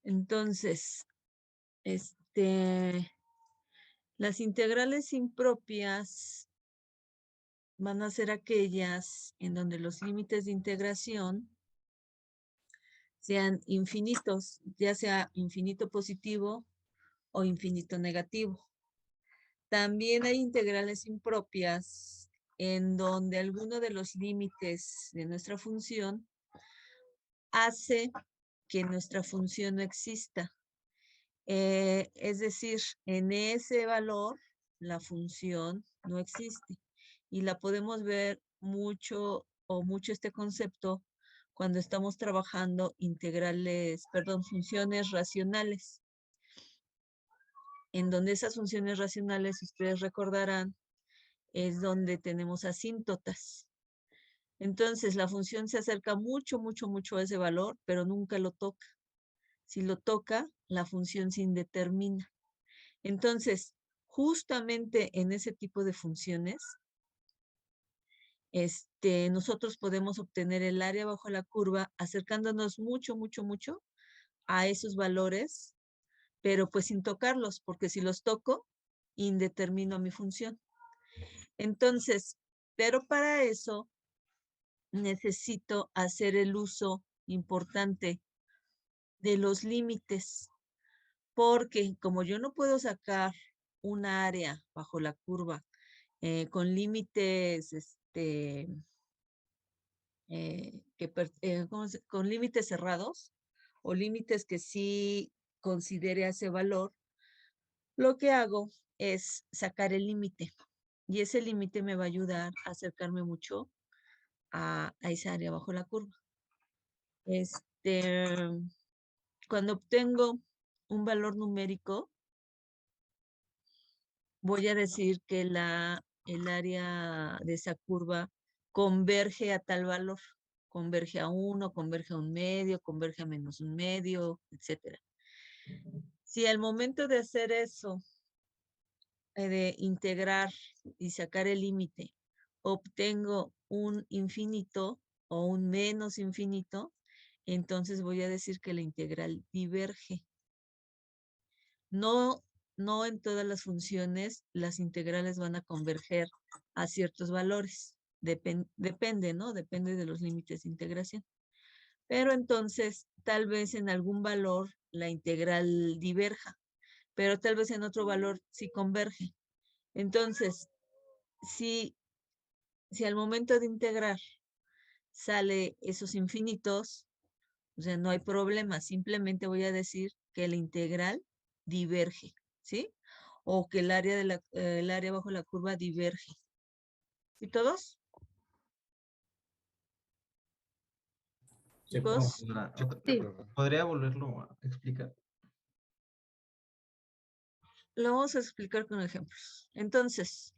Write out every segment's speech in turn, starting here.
Entonces, las integrales impropias van a ser aquellas en donde los límites de integración sean infinitos, ya sea infinito positivo o infinito negativo. También hay integrales impropias en donde alguno de los límites de nuestra función hace que nuestra función no exista. Es decir, en ese valor la función no existe. Y la podemos ver mucho este concepto cuando estamos trabajando funciones racionales. En donde esas funciones racionales, ustedes recordarán, es donde tenemos asíntotas. Entonces, la función se acerca mucho a ese valor, pero nunca lo toca. Si lo toca, la función se indetermina. Entonces, justamente en ese tipo de funciones, nosotros podemos obtener el área bajo la curva acercándonos mucho a esos valores, pero pues sin tocarlos, porque si los toco, indetermino mi función. Entonces, pero para eso necesito hacer el uso importante de los límites, porque como yo no puedo sacar un área bajo la curva con límites, con límites cerrados o límites que sí considere ese valor, lo que hago es sacar el límite y ese límite me va a ayudar a acercarme mucho a esa área bajo la curva. Cuando obtengo un valor numérico, voy a decir que el área de esa curva converge a tal valor. Converge a 1, converge a 1/2, converge a -1/2, etc. Si al momento de hacer eso, de integrar y sacar el límite, obtengo un infinito o un menos infinito, entonces voy a decir que la integral diverge. No en todas las funciones las integrales van a converger a ciertos valores. Depende, ¿no? Depende de los límites de integración. Pero entonces, tal vez en algún valor la integral diverja, pero tal vez en otro valor sí converge. Entonces, si al momento de integrar sale esos infinitos, o sea, no hay problema, simplemente voy a decir que la integral diverge, ¿sí? O que el área bajo la curva diverge. ¿Y todos? Sí, Chicos, Sí. ¿podría volverlo a explicar? lo vamos a explicar con ejemplos. Entonces,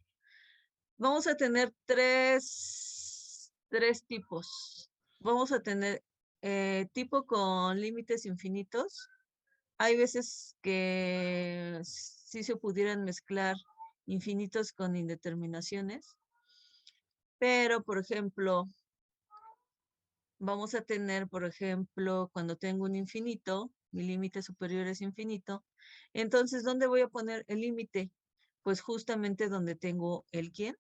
vamos a tener tres tipos. Vamos a tener tipo con límites infinitos. Hay veces que sí se pudieran mezclar infinitos con indeterminaciones, pero, por ejemplo, vamos a tener, por ejemplo, cuando tengo un infinito, mi límite superior es infinito, entonces, ¿dónde voy a poner el límite? Pues justamente donde tengo el ¿quién?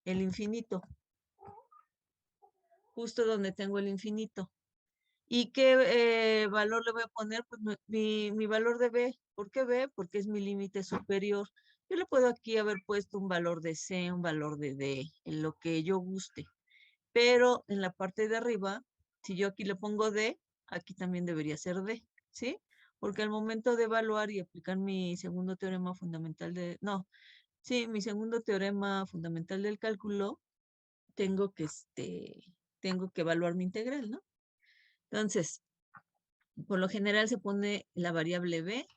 El infinito. Justo donde tengo el infinito. ¿Y qué valor le voy a poner? Pues mi valor de B. ¿Por qué B? Porque es mi límite superior. Yo le puedo aquí haber puesto un valor de C, un valor de D, en lo que yo guste. Pero en la parte de arriba, si yo aquí le pongo D, aquí también debería ser D, ¿sí? Porque al momento de evaluar y aplicar mi segundo teorema fundamental mi segundo teorema fundamental del cálculo, tengo que evaluar mi integral, ¿no? Entonces, por lo general se pone la variable b.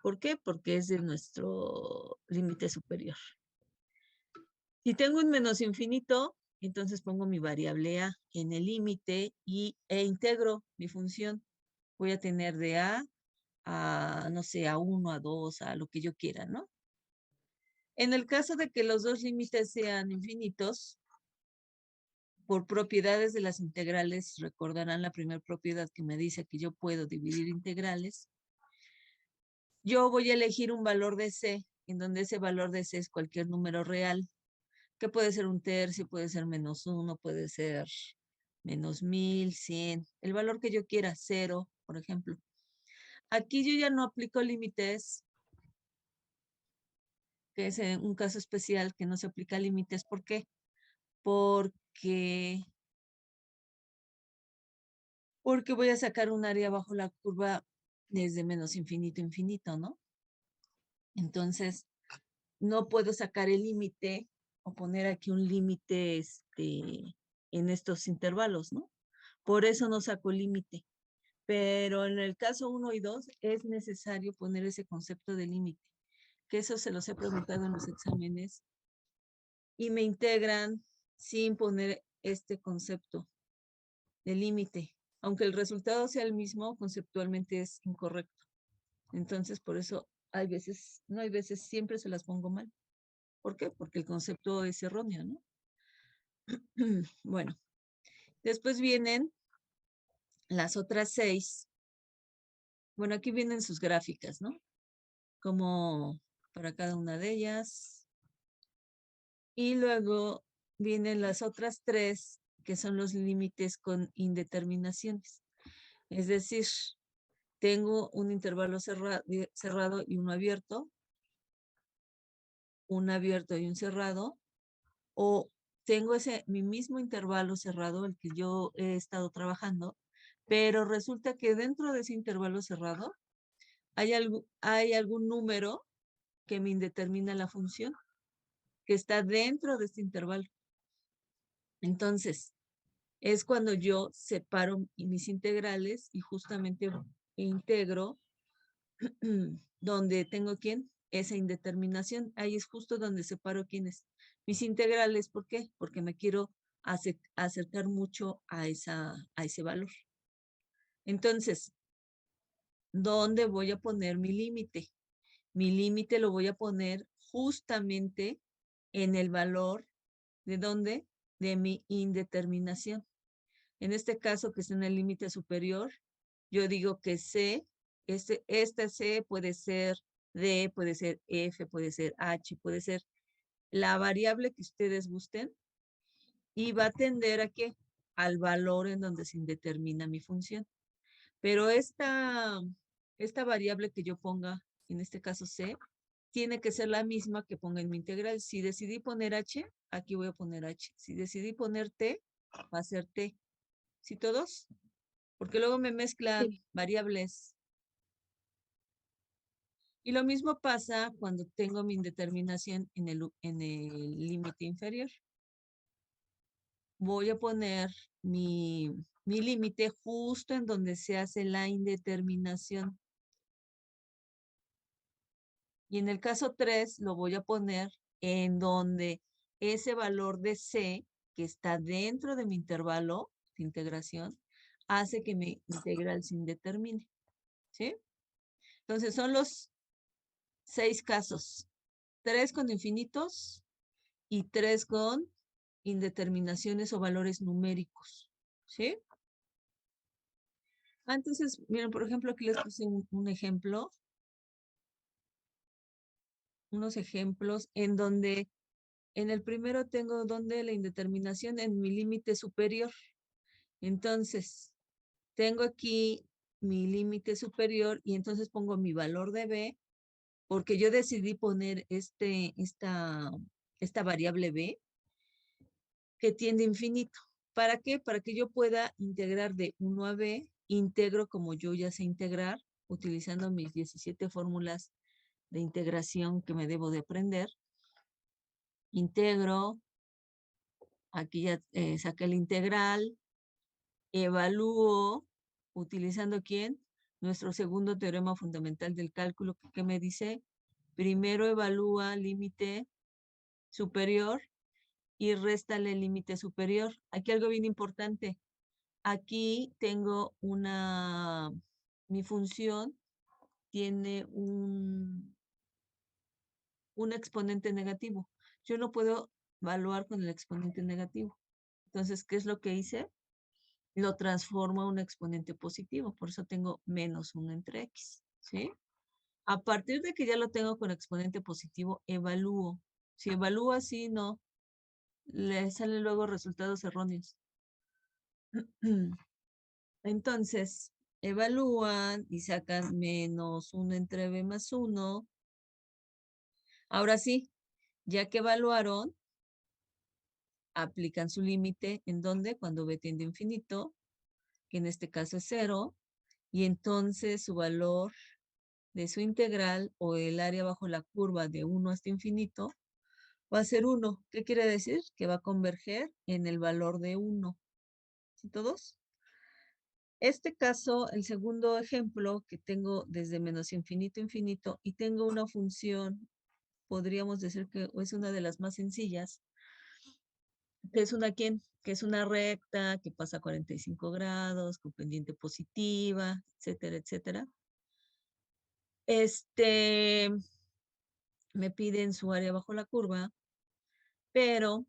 ¿Por qué? Porque es de nuestro límite superior. Si tengo un menos infinito, entonces pongo mi variable a en el límite e integro mi función. Voy a tener de a, no sé, a 1, a 2, a lo que yo quiera, ¿no? En el caso de que los dos límites sean infinitos, por propiedades de las integrales, recordarán la primera propiedad que me dice que yo puedo dividir integrales. yo voy a elegir un valor de C, en donde ese valor de C es cualquier número real, que puede ser un tercio, puede ser -1, puede ser -1000, 100, el valor que yo quiera, 0, por ejemplo. Aquí yo ya no aplico límites, que es un caso especial que no se aplica límites. ¿Por qué? Porque, porque voy a sacar un área bajo la curva desde menos infinito a infinito, ¿no? Entonces, no puedo sacar el límite o poner aquí un límite en estos intervalos, ¿no? Por eso no saco límite. Pero en el caso 1 y 2 es necesario poner ese concepto de límite, que eso se los he preguntado en los exámenes y me integran sin poner este concepto de límite. Aunque el resultado sea el mismo, conceptualmente es incorrecto. Entonces, por eso hay veces, no hay veces, siempre se las pongo mal. ¿Por qué? Porque el concepto es erróneo, ¿no? Bueno, después vienen las otras 6. Bueno, aquí vienen sus gráficas, ¿no? Como para cada una de ellas. Y luego vienen las otras 3, que son los límites con indeterminaciones. Es decir, tengo un intervalo cerrado y uno abierto, un abierto y un cerrado, o tengo mi mismo intervalo cerrado, el que yo he estado trabajando, pero resulta que dentro de ese intervalo cerrado hay algún número que me indetermina la función, que está dentro de este intervalo. Entonces, es cuando yo separo mis integrales y justamente integro donde tengo quién, esa indeterminación. Ahí es justo donde separo quiénes. Mis integrales, ¿por qué? Porque me quiero acercar mucho a ese valor. Entonces, ¿dónde voy a poner mi límite? Mi límite lo voy a poner justamente en el valor ¿de dónde? De mi indeterminación. En este caso, que es en el límite superior, yo digo que C, este C puede ser D, puede ser F, puede ser H, puede ser la variable que ustedes gusten y va a tender a qué? Al valor en donde se indetermina mi función. Pero esta variable que yo ponga, en este caso C, tiene que ser la misma que ponga en mi integral. Si decidí poner H, aquí voy a poner H. Si decidí poner T, va a ser T. ¿Sí todos? Porque luego me mezclan Sí. variables. Y lo mismo pasa cuando tengo mi indeterminación en el límite inferior. Voy a poner mi límite justo en donde se hace la indeterminación. Y en el caso 3 lo voy a poner en donde ese valor de C, que está dentro de mi intervalo de integración, hace que mi integral se indetermine. ¿Sí? Entonces son los 6 casos. 3 con infinitos y 3 con indeterminaciones o valores numéricos. ¿Sí? Entonces, miren, por ejemplo, aquí les puse un ejemplo, unos ejemplos en donde en el primero tengo donde la indeterminación en mi límite superior. Entonces, tengo aquí mi límite superior y entonces pongo mi valor de B porque yo decidí poner esta variable B que tiende a infinito. ¿Para qué? Para que yo pueda integrar de 1 a B, integro como yo ya sé integrar, utilizando mis 17 fórmulas de integración que me debo de aprender. Integro, aquí ya saqué el integral, evalúo, utilizando ¿quién? Nuestro segundo teorema fundamental del cálculo, que me dice, primero evalúa límite superior y réstale el límite superior. Aquí algo bien importante. Aquí tengo mi función tiene un exponente negativo. Yo no puedo evaluar con el exponente negativo. Entonces, ¿qué es lo que hice? Lo transformo a un exponente positivo. Por eso tengo -1 entre x. ¿Sí? A partir de que ya lo tengo con exponente positivo, evalúo. Si evalúo así, no. Le salen luego resultados erróneos. Entonces, evalúan y sacan menos 1 entre b más 1. Ahora sí, ya que evaluaron, aplican su límite. ¿En dónde? Cuando b tiende a infinito, que en este caso es 0. Y entonces su valor de su integral o el área bajo la curva de 1 hasta infinito va a ser 1. ¿Qué quiere decir? Que va a converger en el valor de 1. ¿Sí todos? Este caso, el segundo ejemplo que tengo desde menos infinito a infinito y tengo una función, podríamos decir que es una de las más sencillas, que es una ¿quién? Que es una recta que pasa a 45 grados, con pendiente positiva, etcétera, etcétera. Me piden su área bajo la curva, pero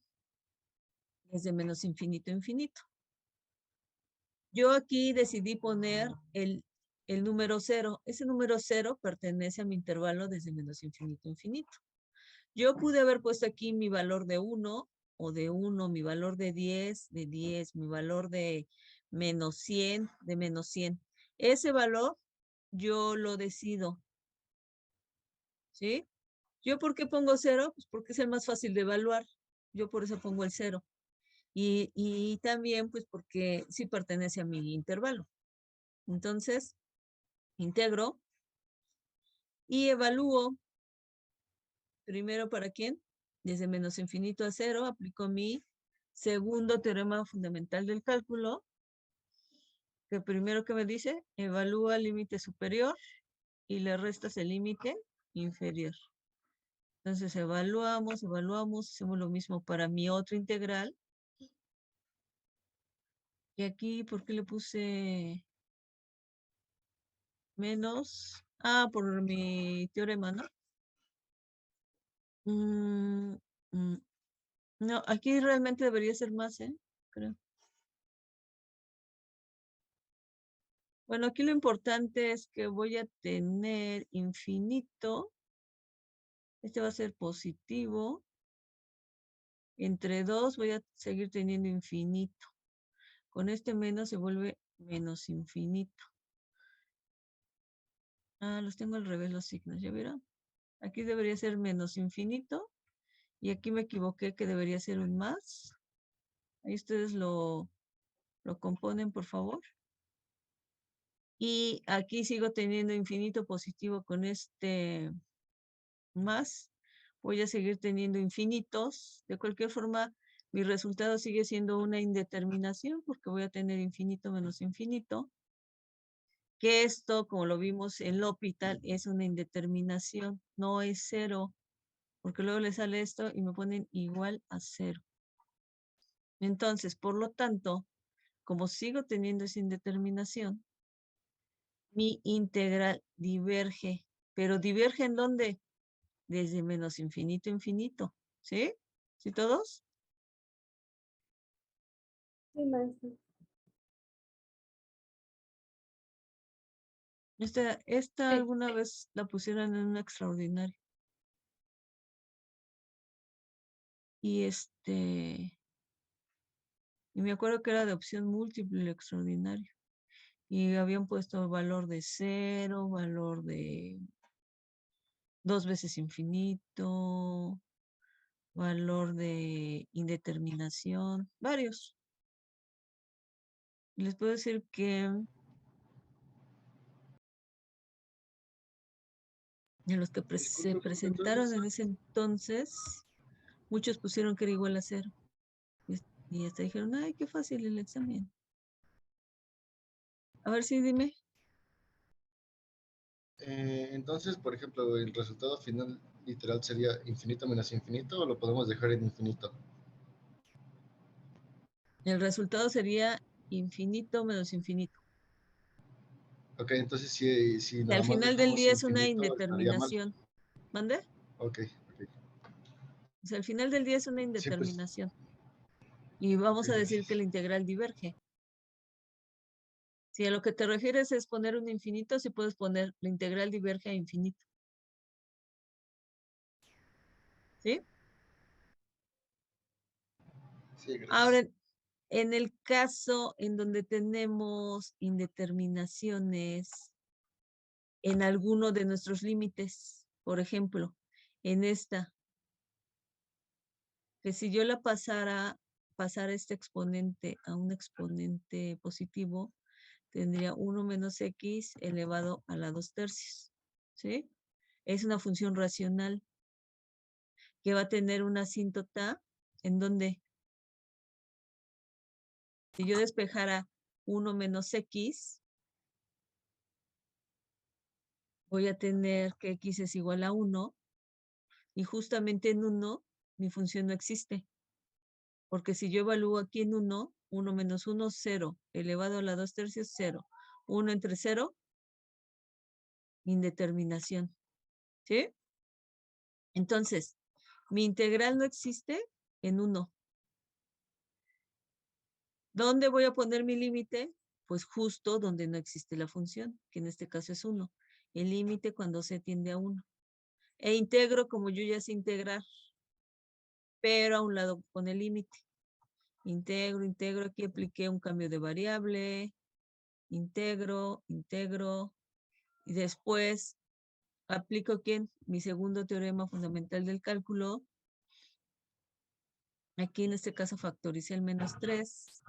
desde menos infinito a infinito. Yo aquí decidí poner el número 0. Ese número 0 pertenece a mi intervalo desde menos infinito a infinito. Yo pude haber puesto aquí mi valor de 1 o de 1, mi valor de 10, mi valor de menos 100, de menos 100. Ese valor yo lo decido, ¿sí? ¿Yo por qué pongo 0? Pues porque es el más fácil de evaluar. Yo por eso pongo el 0. Y también pues porque sí pertenece a mi intervalo. Entonces, integro y evalúo. Primero, ¿para quién? Desde menos infinito a 0, aplico mi segundo teorema fundamental del cálculo, que primero que me dice, evalúa el límite superior y le restas el límite inferior. Entonces, evaluamos, hacemos lo mismo para mi otro integral. Y aquí, ¿por qué le puse menos? Ah, por mi teorema, ¿no? Mm, mm, no, aquí realmente debería ser más, creo. Bueno, aquí lo importante es que voy a tener infinito. Este va a ser positivo. Entre 2 voy a seguir teniendo infinito. Con este menos se vuelve menos infinito. Ah, los tengo al revés los signos, ¿ya vieron? Aquí debería ser menos infinito. Y aquí me equivoqué que debería ser un más. Ahí ustedes lo componen, por favor. Y aquí sigo teniendo infinito positivo con este más. Voy a seguir teniendo infinitos. De cualquier forma, mi resultado sigue siendo una indeterminación porque voy a tener infinito menos infinito. Que esto, como lo vimos en L'Hopital, es una indeterminación, no es 0, porque luego le sale esto y me ponen igual a 0. Entonces, por lo tanto, como sigo teniendo esa indeterminación, mi integral diverge. ¿Pero diverge en dónde? Desde menos infinito a infinito. ¿Sí? ¿Sí todos? Sí, maestra. Esta Sí. alguna vez la pusieron en un extraordinario. Y y me acuerdo que era de opción múltiple el extraordinario. Y habían puesto valor de 0, valor de 2 veces infinito, valor de indeterminación, varios. Les puedo decir que de los que se Disculpe, profe, presentaron entonces, en ese entonces, muchos pusieron que era igual a 0. Y hasta dijeron, ay, qué fácil el examen. A ver si dime. entonces, por ejemplo, el resultado final literal sería infinito menos infinito o lo podemos dejar en infinito. El resultado sería infinito menos infinito. Ok, entonces si Y al nada más final del dejamos día es una infinito estaría mal. indeterminación. ¿Mande? Ok, ok. O sea, al final del día es una Sí, pues, indeterminación. Y ok, vamos a decir que gracias. la integral diverge. Si a lo que te refieres es poner un infinito, sí puedes poner la integral diverge a infinito. ¿Sí? Sí, gracias. Ahora, en el caso en donde tenemos indeterminaciones en alguno de nuestros límites, por ejemplo, en esta, que si yo la pasara este exponente a un exponente positivo, tendría 1 menos x elevado a la 2/3. ¿Sí? Es una función racional que va a tener una asíntota en donde si yo despejara 1 menos x, voy a tener que x es igual a 1 y justamente en 1 mi función no existe. Porque si yo evalúo aquí en 1, 1 menos 1, 0, elevado a la 2/3, 0. 1 entre 0, indeterminación. ¿Sí? Entonces, mi integral no existe en 1. ¿Dónde voy a poner mi límite? Pues justo donde no existe la función, que en este caso es 1. El límite cuando c tiende a 1. E integro como yo ya sé integrar, pero a un lado con el límite. Integro, aquí apliqué un cambio de variable, integro, y después aplico aquí mi segundo teorema fundamental del cálculo. Aquí en este caso factoricé el -3.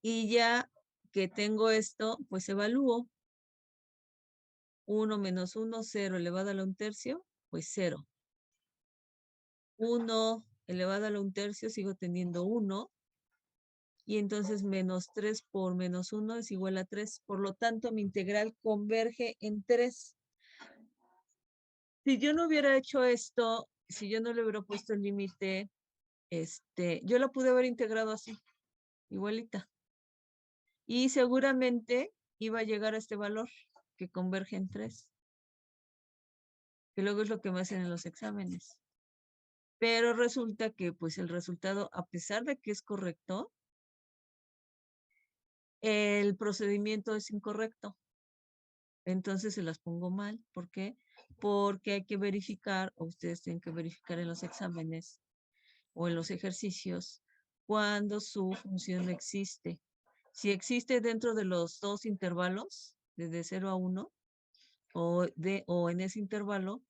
Y ya que tengo esto, pues evalúo. 1 menos 1, 0 elevado a la 1/3, pues 0. 1 elevado a la 1/3, sigo teniendo 1. Y entonces -3 por -1 es igual a 3. Por lo tanto, mi integral converge en 3. Si yo no hubiera hecho esto, si yo no le hubiera puesto el límite, yo lo pude haber integrado así, igualita. Y seguramente iba a llegar a este valor que converge en 3, que luego es lo que me hacen en los exámenes. Pero resulta que pues el resultado, a pesar de que es correcto, el procedimiento es incorrecto. Entonces se las pongo mal. ¿Por qué? Porque hay que verificar, o ustedes tienen que verificar en los exámenes o en los ejercicios, cuando su función existe. Si existe dentro de los dos intervalos, desde 0 a 1, o en ese intervalo,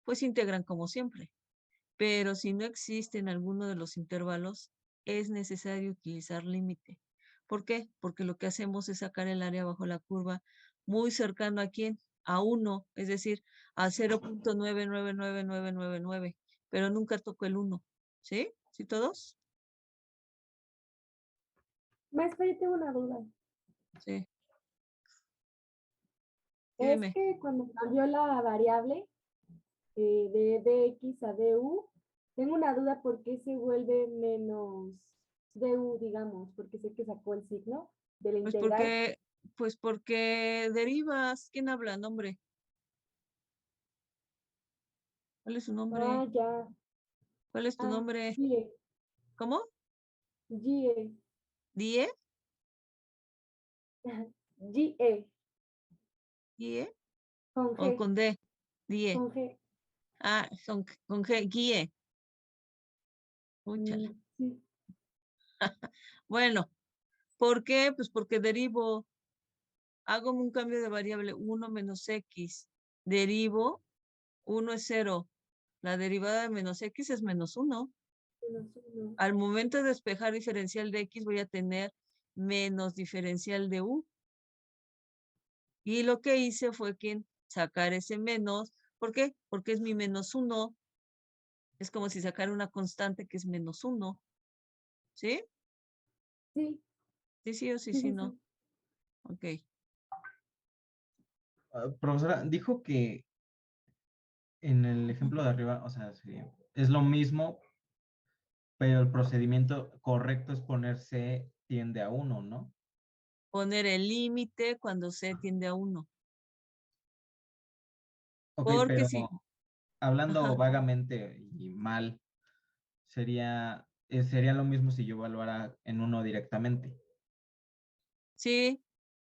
pues integran como siempre. Pero si no existe en alguno de los intervalos, es necesario utilizar límite. ¿Por qué? Porque lo que hacemos es sacar el área bajo la curva muy cercano a quién, a 1, es decir, a 0.999999, pero nunca toco el 1. ¿Sí? ¿Sí todos? Maestra, yo tengo una duda. Sí. Sí, Es dime. que cuando cambió la variable de dx a du, tengo una duda por qué se vuelve menos du, digamos, porque sé que sacó el signo de la Pues integral. porque, pues porque derivas. ¿Quién habla? Nombre. ¿Cuál es su nombre? Ah, ya. ¿Cuál es tu Ah, nombre? GIE. ¿Cómo? GIE. ¿Die? GIE. ¿Die? Con ¿O G. con D? Die. Con G. Ah, con G, guíe. Úchala. Sí. Bueno, ¿por qué? Pues porque derivo, hago un cambio de variable 1 menos x. Derivo, 1 es 0. La derivada de menos x es -1. -1. Al momento de despejar diferencial de x voy a tener menos diferencial de u. Y lo que hice fue que sacar ese menos. ¿Por qué? Porque es mi -1. Es como si sacara una constante que es -1. ¿Sí? Sí, Sí, sí o sí, sí, sí, sí, no. sí. Ok. Profesora, dijo que en el ejemplo de arriba, o sea, sí, es lo mismo, pero el procedimiento correcto es poner C tiende a 1, ¿no? Poner el límite cuando c tiende a 1. Ok, Porque pero si, hablando ajá, vagamente y mal, sería lo mismo si yo evaluara en uno directamente. Sí,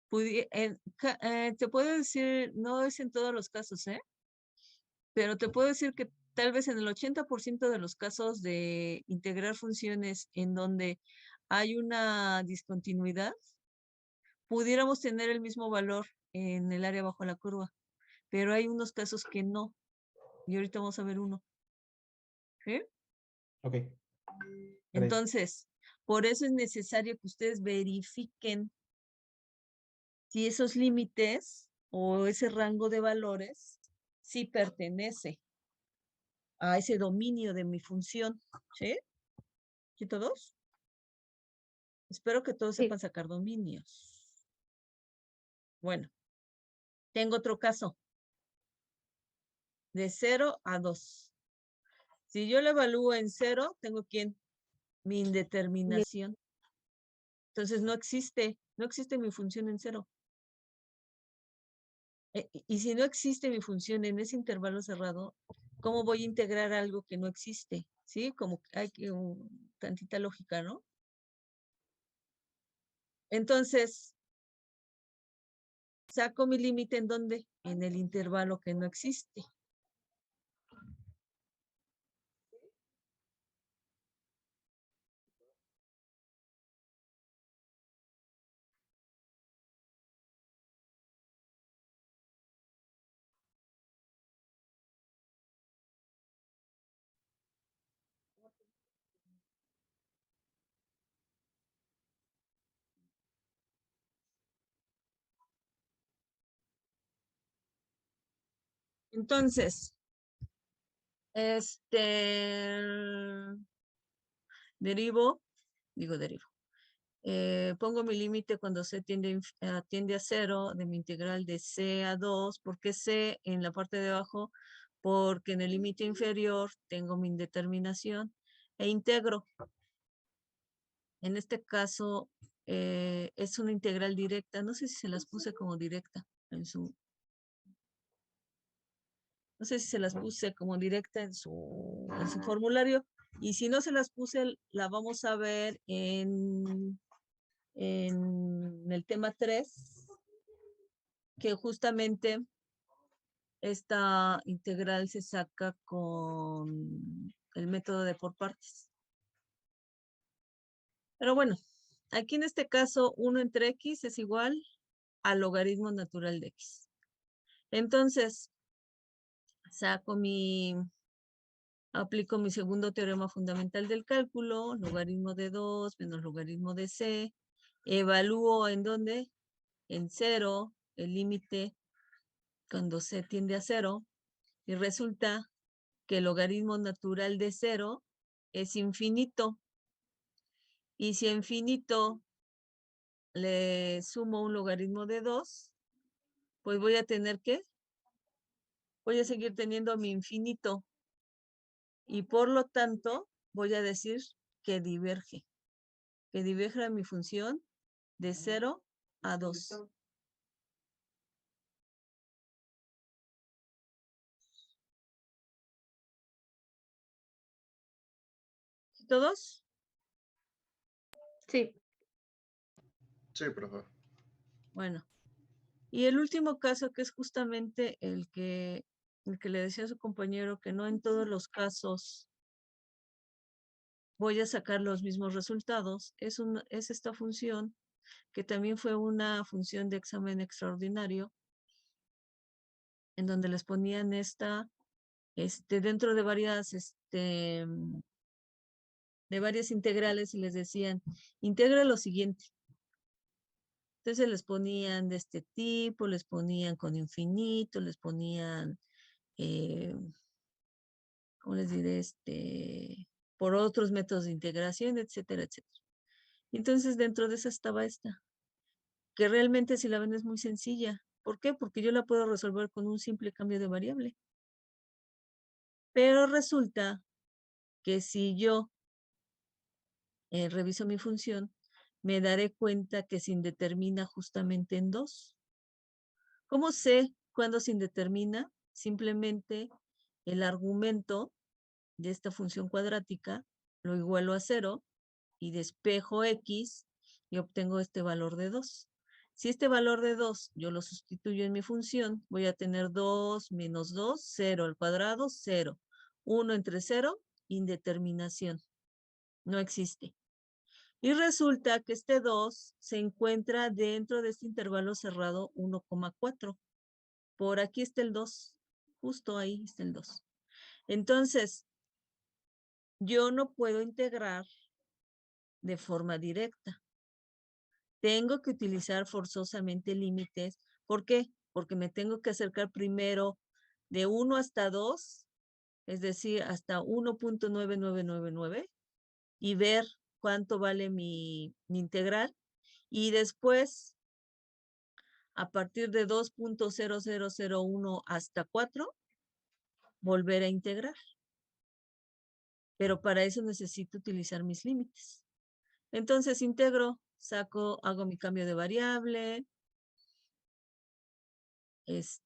te puedo decir, no es en todos los casos, ¿eh? Pero te puedo decir que tal vez en el 80% de los casos de integrar funciones en donde hay una discontinuidad, pudiéramos tener el mismo valor en el área bajo la curva, pero hay unos casos que no. Y ahorita vamos a ver uno. ¿Sí? Ok. Entonces, por eso es necesario que ustedes verifiquen si esos límites o ese rango de valores sí pertenece a ese dominio de mi función. ¿Sí? ¿Sí todos? Espero que todos Sí. sepan sacar dominios. Bueno, tengo otro caso. De 0 a 2. Si yo lo evalúo en 0, tengo ¿quién? Mi indeterminación. Entonces no existe mi función en 0. Y si no existe mi función en ese intervalo cerrado, ¿cómo voy a integrar algo que no existe? ¿Sí? Como hay que tantita lógica, ¿no? Entonces, saco mi límite ¿en dónde? En el intervalo que no existe. Entonces, derivo. Pongo mi límite cuando C tiende a 0 de mi integral de C a 2. ¿Por qué C en la parte de abajo? Porque en el límite inferior tengo mi indeterminación e integro. En este caso es una integral directa. No sé si se las puse como directa en su... No sé si se las puse como directa en su formulario. Y si no se las puse, la vamos a ver en el tema 3, que justamente esta integral se saca con el método de por partes. Pero bueno, aquí en este caso 1 entre x es igual al logaritmo natural de x. Entonces, aplico mi segundo teorema fundamental del cálculo, logaritmo de 2 menos logaritmo de c. Evalúo ¿en dónde? En 0, el límite cuando c tiende a 0. Y resulta que el logaritmo natural de 0 es infinito. Y si a infinito le sumo un logaritmo de 2, pues voy a tener ¿qué? Voy a seguir teniendo mi infinito. Y por lo tanto, voy a decir que diverge. Que diverge mi función de 0 a 2. ¿Todos? Sí. Sí, profe. Bueno. Y el último caso, que es justamente el que le decía a su compañero, que no en todos los casos voy a sacar los mismos resultados, es esta función, que también fue una función de examen extraordinario, en donde les ponían dentro de varias integrales y les decían, integra lo siguiente. Entonces les ponían de este tipo, les ponían con infinito, les ponían, ¿cómo les diré? Por otros métodos de integración, etcétera, etcétera. Entonces dentro de esa estaba esta, que realmente si la ven es muy sencilla. ¿Por qué? Porque yo la puedo resolver con un simple cambio de variable. Pero resulta que si yo reviso mi función, me daré cuenta que se indetermina justamente en 2. ¿Cómo sé cuándo se indetermina? Simplemente el argumento de esta función cuadrática lo igualo a 0 y despejo x y obtengo este valor de 2. Si este valor de 2 yo lo sustituyo en mi función, voy a tener 2 menos 2, 0 al cuadrado, 0. 1 entre 0, indeterminación. No existe. Y resulta que este 2 se encuentra dentro de este intervalo cerrado 1,4. Por aquí está el 2. Justo ahí está el 2. Entonces, yo no puedo integrar de forma directa. Tengo que utilizar forzosamente límites. ¿Por qué? Porque me tengo que acercar primero de 1 hasta 2, es decir, hasta 1.9999 y ver cuánto vale mi integral. Y después, a partir de 2.0001 hasta 4, volver a integrar. Pero para eso necesito utilizar mis límites. Entonces integro, hago mi cambio de variable,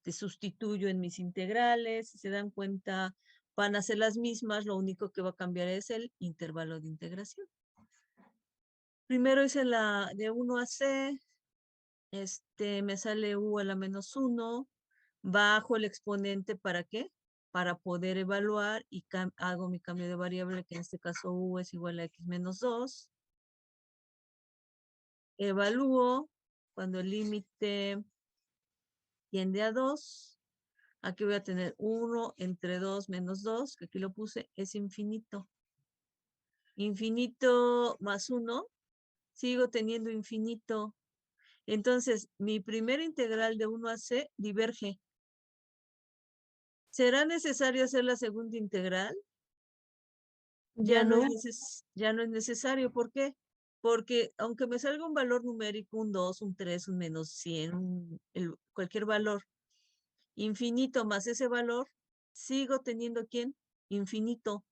sustituyo en mis integrales. Si se dan cuenta, van a ser las mismas, lo único que va a cambiar es el intervalo de integración. Primero hice la de 1 a c, me sale u a la menos 1, bajo el exponente, ¿para qué? Para poder evaluar y hago mi cambio de variable, que en este caso u es igual a x menos 2. Evalúo cuando el límite tiende a 2. Aquí voy a tener 1 entre 2 menos 2, que aquí lo puse, es infinito. Infinito más 1, sigo teniendo infinito. Entonces, mi primera integral de 1 a c diverge. ¿Será necesario hacer la segunda integral? Ya no. Ya no es necesario. ¿Por qué? Porque aunque me salga un valor numérico, un 2, un 3, un menos 100, cualquier valor, infinito más ese valor, sigo teniendo ¿quién? Infinito.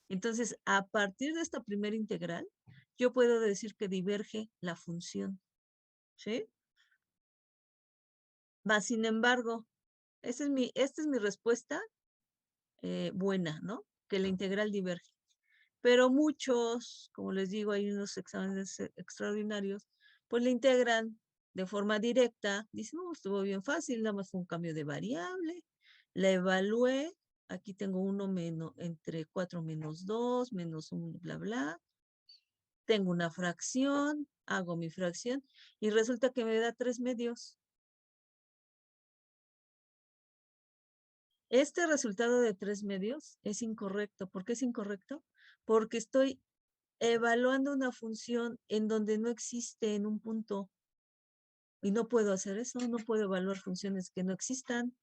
Entonces, a partir de esta primera integral, yo puedo decir que diverge la función. ¿Sí? Más sin embargo, esta es mi respuesta buena, ¿no? Que la integral diverge. Pero muchos, como les digo, hay unos exámenes extraordinarios, pues la integran de forma directa. Dicen, no, estuvo bien fácil, nada más fue un cambio de variable. La evalué. Aquí tengo 1 menos, entre 4 menos 2, menos 1, bla, bla. Tengo una fracción, hago mi fracción y resulta que me da 3 medios. Este resultado de 3 medios es incorrecto. ¿Por qué es incorrecto? Porque estoy evaluando una función en donde no existe en un punto. Y no puedo hacer eso, no puedo evaluar funciones que no existan.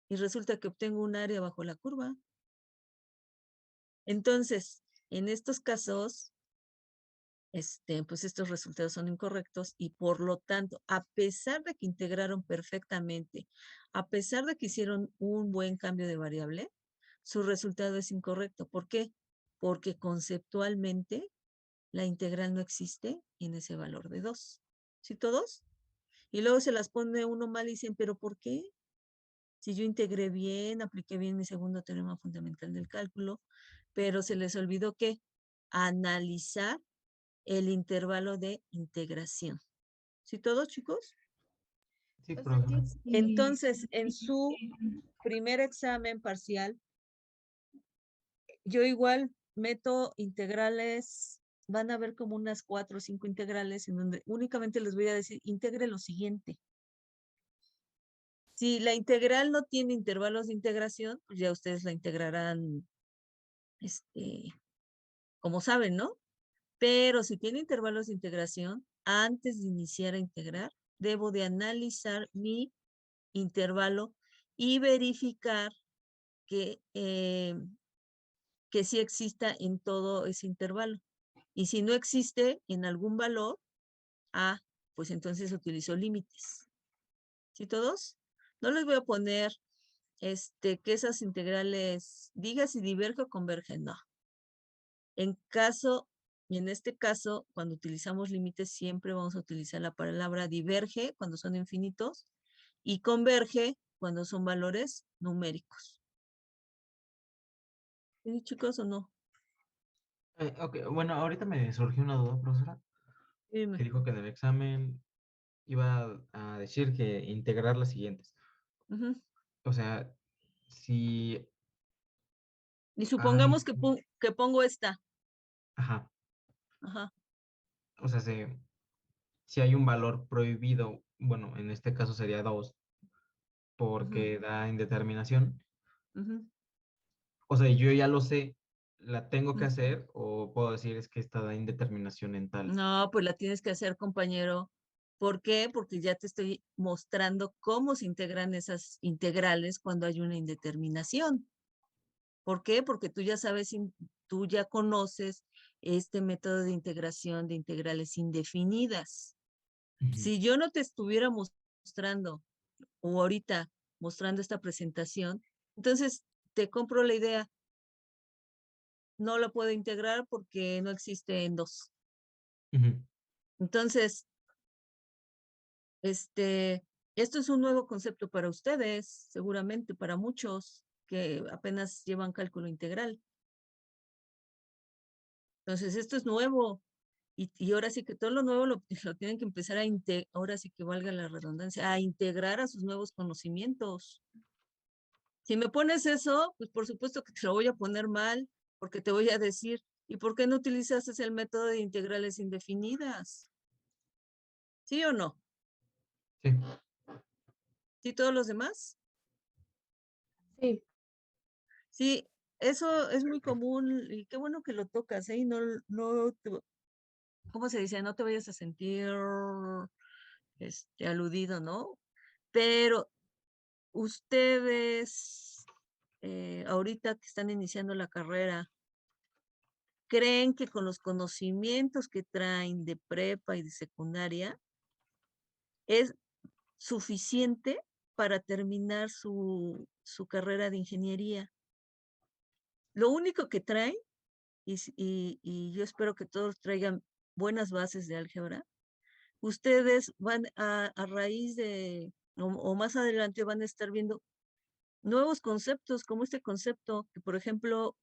Y resulta que obtengo un área bajo la curva. Entonces, en estos casos, pues estos resultados son incorrectos y por lo tanto, a pesar de que integraron perfectamente, a pesar de que hicieron un buen cambio de variable, su resultado es incorrecto. ¿Por qué? Porque conceptualmente la integral no existe en ese valor de 2. ¿Sí todos? Y luego se las pone uno mal y dicen, ¿pero por qué? Si yo integré bien, apliqué bien mi segundo teorema fundamental del cálculo, pero se les olvidó que analizar el intervalo de integración. ¿Sí todos, chicos? Sí, O sea profe. que sí. Entonces, en su primer examen parcial, yo igual meto integrales, van a ver como unas 4 o 5 integrales en donde únicamente les voy a decir, integre lo siguiente. Si la integral no tiene intervalos de integración, pues ya ustedes la integrarán, como saben, ¿no? Pero si tiene intervalos de integración, antes de iniciar a integrar, debo de analizar mi intervalo y verificar que sí exista en todo ese intervalo. Y si no existe en algún valor, pues entonces utilizo límites. ¿Sí todos? No les voy a poner que esas integrales, diga si diverge o converge, no. En este caso, cuando utilizamos límites, siempre vamos a utilizar la palabra diverge cuando son infinitos y converge cuando son valores numéricos. ¿Sí, chicos, o no? Ok, bueno, ahorita me surgió una duda, profesora, Dime. que dijo que del examen iba a decir que integrar las siguientes. Ujú. O sea, si Y hay, supongamos que pongo esta. ajá, Ajá. o sea, si hay un valor prohibido, bueno, en este caso sería 2, Ujú, porque da indeterminación. ujú, O sea, yo ya lo sé, ¿la tengo que ujú. hacer o puedo decir es que esta da indeterminación en tal? No, pues la tienes que hacer, compañero. ¿Por qué? Porque ya te estoy mostrando cómo se integran esas integrales cuando hay una indeterminación. ¿Por qué? Porque tú ya sabes, tú ya conoces este método de integración de integrales indefinidas. Ujú, Si yo no te estuviera mostrando o ahorita mostrando esta presentación, entonces te compro la idea, no la puedo integrar porque no existe en dos. ujú, Entonces, esto es un nuevo concepto para ustedes, seguramente para muchos que apenas llevan cálculo integral. Entonces, esto es nuevo y ahora sí que todo lo nuevo lo tienen que empezar a ahora sí que valga la redundancia, a integrar a sus nuevos conocimientos. Si me pones eso, pues por supuesto que te lo voy a poner mal, porque te voy a decir, ¿y por qué no utilizas el método de integrales indefinidas? ¿Sí o no? sí. ¿Sí todos los demás? Sí, Sí, eso es muy común y qué bueno que lo tocas, ¿eh? Y no, ¿cómo se dice? No te vayas a sentir aludido, ¿no? Pero ustedes, ahorita que están iniciando la carrera, ¿creen que con los conocimientos que traen de prepa y de secundaria es suficiente para terminar su carrera de ingeniería? Lo único que traen, y yo espero que todos traigan buenas bases de álgebra, ustedes van a raíz de, o más adelante van a estar viendo nuevos conceptos, como este concepto, que por ejemplo,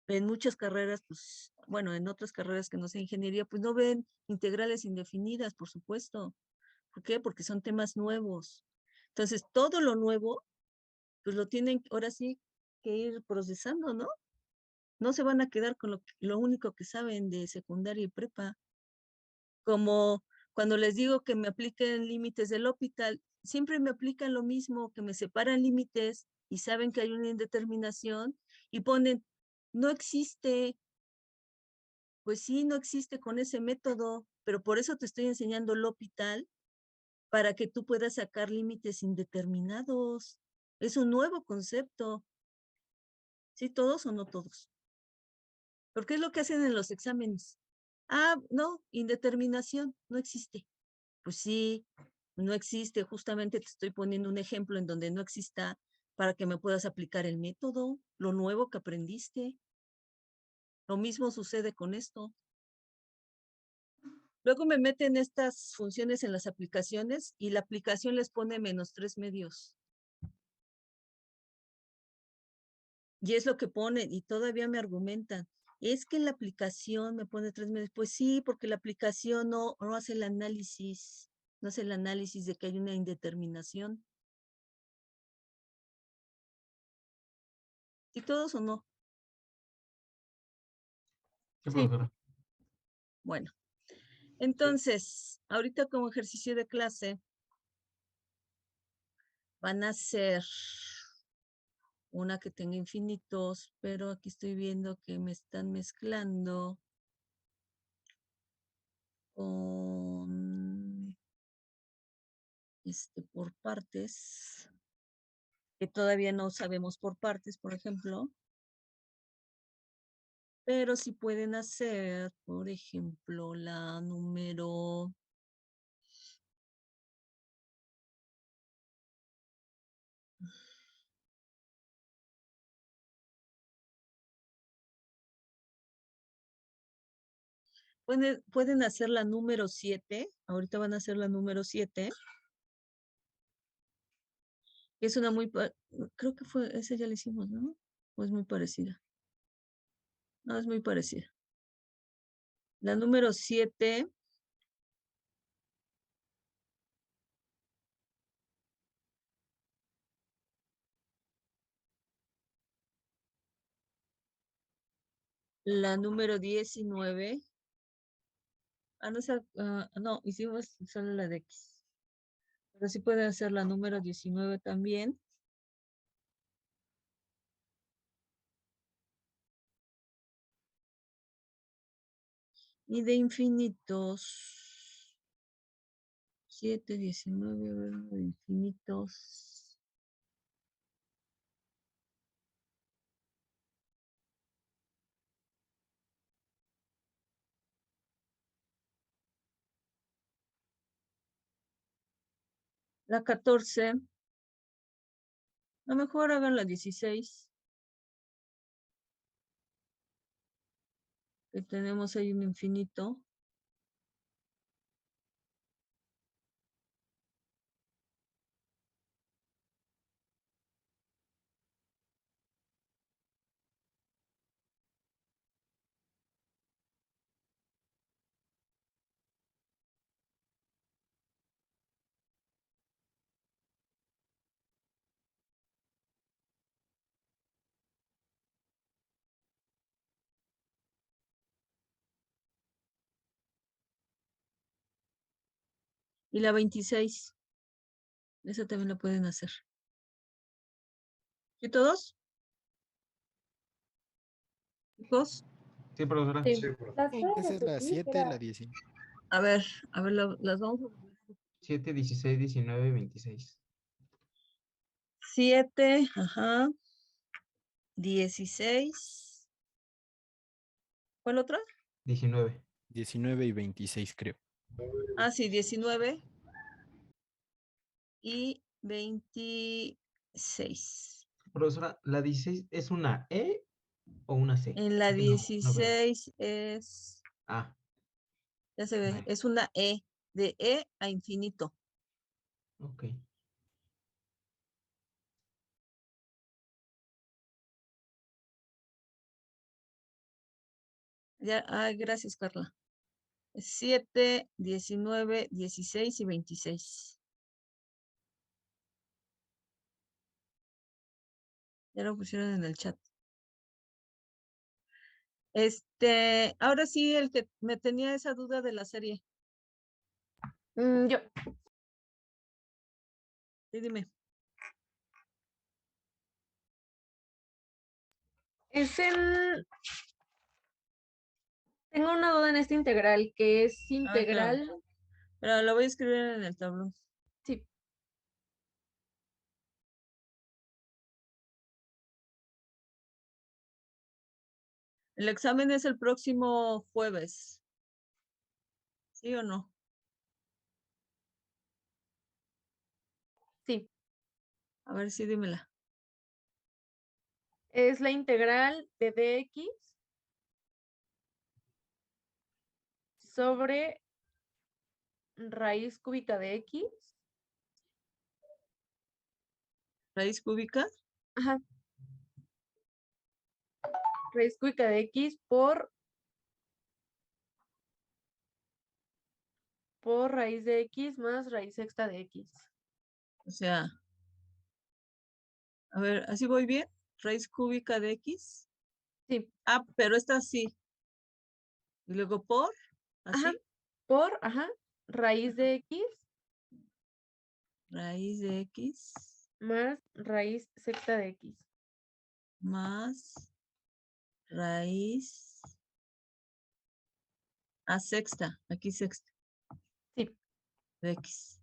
en muchas carreras, pues, bueno, en otras carreras que no sea ingeniería, pues no ven integrales indefinidas, por supuesto. ¿Por qué? Porque son temas nuevos. Entonces, todo lo nuevo, pues lo tienen ahora sí que ir procesando, ¿no? No se van a quedar con lo único que saben de secundaria y prepa. Como cuando les digo que me apliquen límites del L'Hopital, siempre me aplican lo mismo, que me separan límites y saben que hay una indeterminación y ponen, no existe, pues sí, no existe con ese método, pero por eso te estoy enseñando L'Hopital para que tú puedas sacar límites indeterminados. Es un nuevo concepto. ¿Sí todos o no todos? Porque es lo que hacen en los exámenes. Ah, no, indeterminación, no existe. Pues sí, no existe. Justamente te estoy poniendo un ejemplo en donde no exista para que me puedas aplicar el método, lo nuevo que aprendiste. Lo mismo sucede con esto. Luego me meten estas funciones en las aplicaciones y la aplicación les pone -3 medios. Y es lo que ponen y todavía me argumentan. Es que la aplicación me pone 3 medios. Pues sí, porque la aplicación no hace el análisis, no hace el análisis de que hay una indeterminación. ¿Y todos o no? Sí, sí. profesora. Bueno, entonces, ahorita como ejercicio de clase van a ser una que tenga infinitos, pero aquí estoy viendo que me están mezclando con por partes, que todavía no sabemos por partes, por ejemplo, pero sí pueden hacer, por ejemplo, la número pueden hacer la número 7, ahorita van a hacer la número 7, que es una creo que fue, esa ya la hicimos, ¿no? O es muy parecida. No, es muy parecida. La número 7 la número 19. No, hicimos solo la de X. Pero sí pueden hacer la número 19 también. Y de infinitos. 7, 19, a ver, de infinitos. La 14. A lo mejor hagan la 16. Que tenemos ahí un infinito. Y la 26. Esa también la pueden hacer. ¿Y todos? ¿Chicos? Sí, profesora. Sí. Sí, profe. ¿Las puedes Esa es la repetir? 7, Era- la 19. A ver, las vamos a ver. 7, 16, 19, 26. 7, ajá. 16. ¿Cuál otra? 19. 19 y 26, creo. Ah, sí, 19 y 26. Profesora, ¿la 16 es una E o una C? En la Es que no veo. 16 es, Ah, ya se ve, una E. es una E, de E a infinito. Ok. Ya, gracias, Carla. 7, 19, 16 y 26. Ya lo pusieron en el chat. Ahora sí, el que me tenía esa duda de la serie. Yo. Sí, dime. Es en... Tengo una duda en esta integral, que es Espérame. integral... Pero lo voy a escribir en el tablón. Sí, El examen es el próximo jueves. ¿Sí o no? sí. A ver, sí, dímela. Es la integral de dx sobre raíz cúbica de x. Raíz cúbica. Ajá. Raíz cúbica de x por raíz de x más raíz sexta de x. O sea, a ver, ¿así voy bien? Raíz cúbica de X. Sí. Ah, pero esta sí. Y luego por, Ajá. así. Por, ajá, raíz de x Raíz de X más raíz sexta de x. más raíz a sexta. Aquí sexta Sí, de X.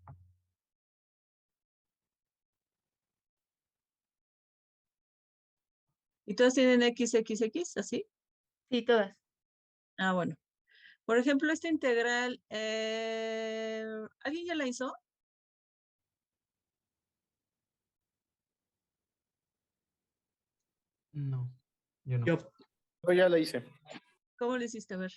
¿Y todas tienen X, X, X? ¿Así? sí, todas. Ah, bueno. Por ejemplo, esta integral, ¿alguien ya la hizo? No, yo no. Yo ya la hice. ¿Cómo lo hiciste? A ver.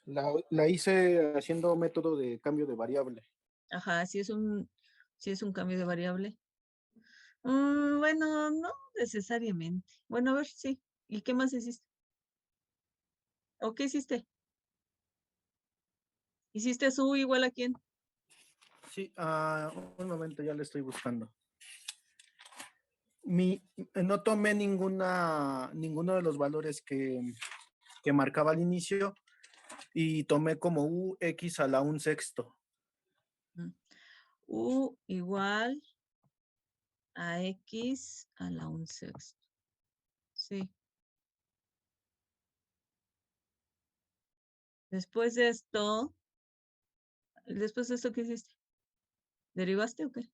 La hice haciendo método de cambio de variable. Ajá, sí es un cambio de variable. Bueno, no necesariamente. Bueno, a ver, sí. ¿Y qué más hiciste? ¿O qué hiciste? ¿Hiciste su igual a quién? Sí, un momento, ya la estoy buscando. No tomé ninguno de los valores que marcaba al inicio y tomé como u x a la 1/6. U igual a x a la 1/6. Sí. Después de esto, ¿qué hiciste? ¿Derivaste o qué?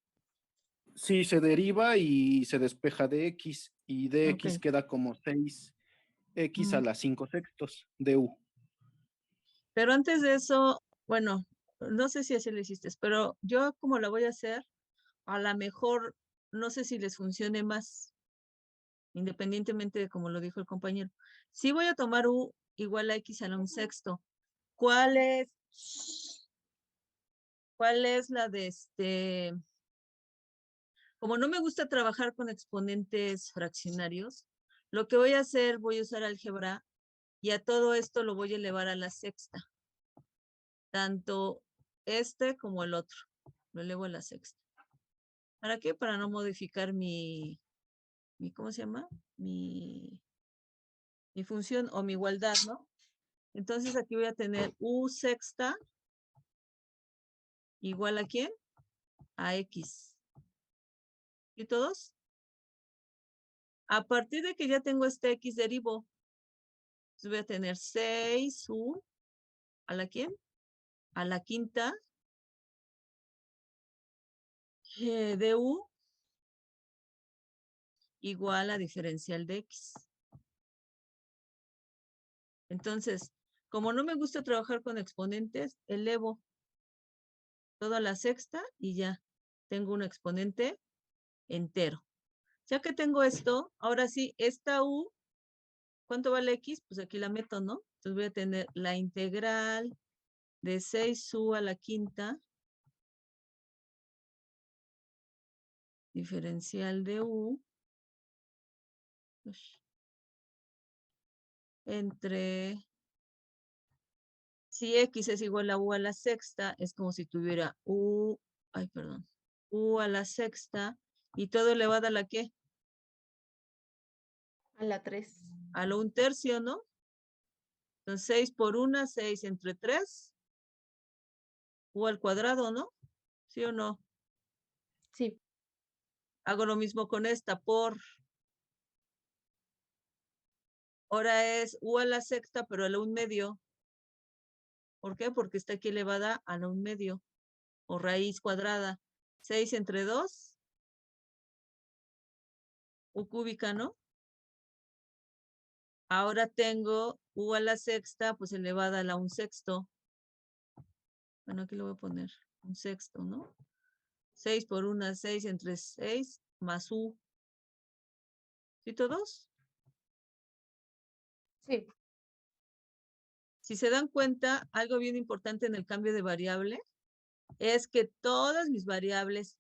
Sí, se deriva y se despeja de x y de x Ok. queda como 6x a la 5/6 de u. Pero antes de eso, bueno, no sé si así lo hiciste, pero yo como la voy a hacer, a lo mejor no sé si les funcione más, independientemente de como lo dijo el compañero. Sí voy a tomar u igual a x a la 1/6. ¿Cuál es la de Como no me gusta trabajar con exponentes fraccionarios, lo que voy a hacer, voy a usar álgebra y a todo esto lo voy a elevar a la 6. Tanto este como el otro. Lo elevo a la 6. ¿Para qué? Para no modificar ¿cómo se llama? Mi función o mi igualdad, ¿no? Entonces aquí voy a tener u6 igual ¿a quién? A x. ¿Y todos? A partir de que ya tengo este x derivo, entonces voy a tener 6u ¿a la quién? A la quinta de u igual a diferencial de x. Entonces, como no me gusta trabajar con exponentes, elevo todo a la 6 y ya tengo un exponente entero. Ya que tengo esto, ahora sí, esta u, ¿cuánto vale x? Pues aquí la meto, ¿no? Entonces voy a tener la integral de 6u a la quinta diferencial de u entre, si x es igual a u a la 6, es como si tuviera u a la 6 y todo elevado a la ¿qué? A la 3. A la 1/3, ¿no? Entonces 6 por 1, 6 entre 3, u al cuadrado, ¿no? ¿Sí o no? Sí. Hago lo mismo con esta por, ahora es u a la 6, pero a la 1/2. ¿Por qué? Porque está aquí elevada a la 1/2, o raíz cuadrada. 6 entre 2, u cúbica, ¿no? Ahora tengo u a la 6, pues elevada a la 1/6. Bueno, aquí lo voy a poner 1/6, ¿no? 6 por 1, 6 entre 6, más u. ¿Sí todos? Sí. Si se dan cuenta, algo bien importante en el cambio de variable es que todas mis variables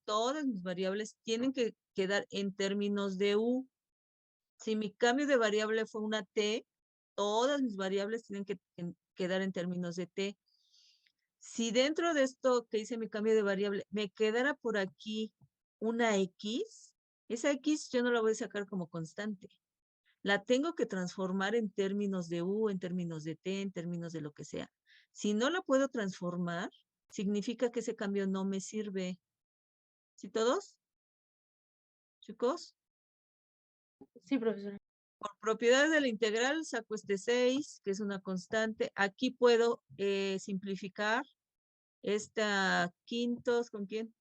tienen que quedar en términos de u. Si mi cambio de variable fue una t, todas mis variables tienen que quedar en términos de t. Si dentro de esto que hice mi cambio de variable me quedara por aquí una x, esa x yo no la voy a sacar como constante. La tengo que transformar en términos de u, en términos de t, en términos de lo que sea. Si no la puedo transformar, significa que ese cambio no me sirve. ¿Sí todos? Chicos, Sí, profesora. por propiedades de la integral saco este 6, que es una constante. Aquí puedo simplificar esta quintos, ¿con quién?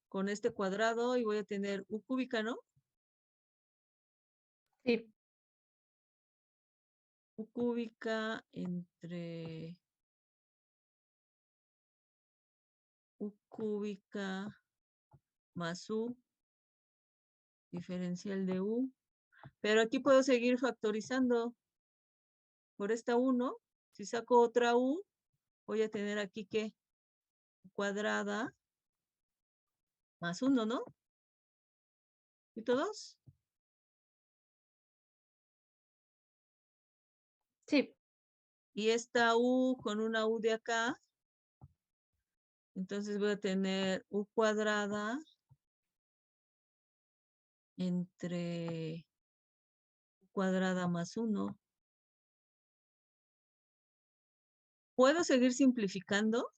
Con este cuadrado y voy a tener u cúbica, ¿no? Sí. U cúbica entre u cúbica más u diferencial de u. Pero aquí puedo seguir factorizando por esta 1. Si saco otra u, voy a tener aquí que cuadrada más 1, ¿no? ¿Y todos? Sí. Y esta u con una u de acá, entonces voy a tener u cuadrada entre cuadrada más 1. ¿Puedo seguir simplificando?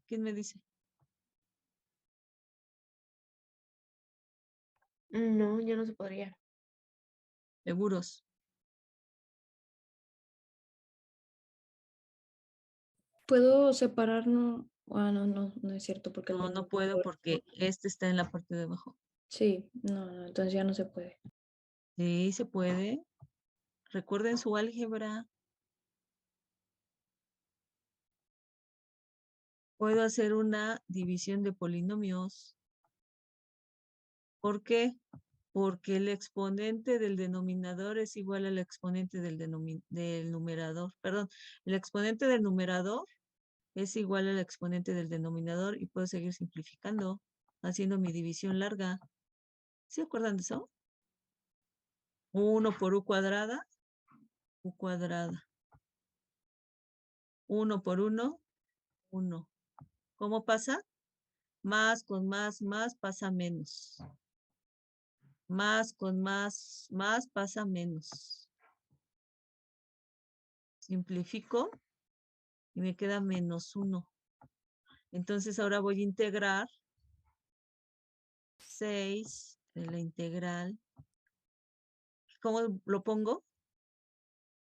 ¿Quién me dice? No, ya no se podría. Seguros. ¿Puedo separar? No, no es cierto porque el No, no denominador puedo no- porque este está en la parte de abajo. Sí, no, entonces ya no se puede. Sí, se puede. Recuerden su álgebra. Puedo hacer una división de polinomios. ¿Por qué? Porque el exponente del denominador es igual al exponente del numerador. Perdón, el exponente del numerador es igual al exponente del denominador y puedo seguir simplificando, haciendo mi división larga. ¿Se acuerdan de eso? 1 por u cuadrada, u cuadrada. 1 por 1, 1. ¿Cómo pasa? Más con más pasa menos. Más con más pasa menos. Simplifico y me queda menos 1. Entonces ahora voy a integrar 6 de la integral. ¿Cómo lo pongo?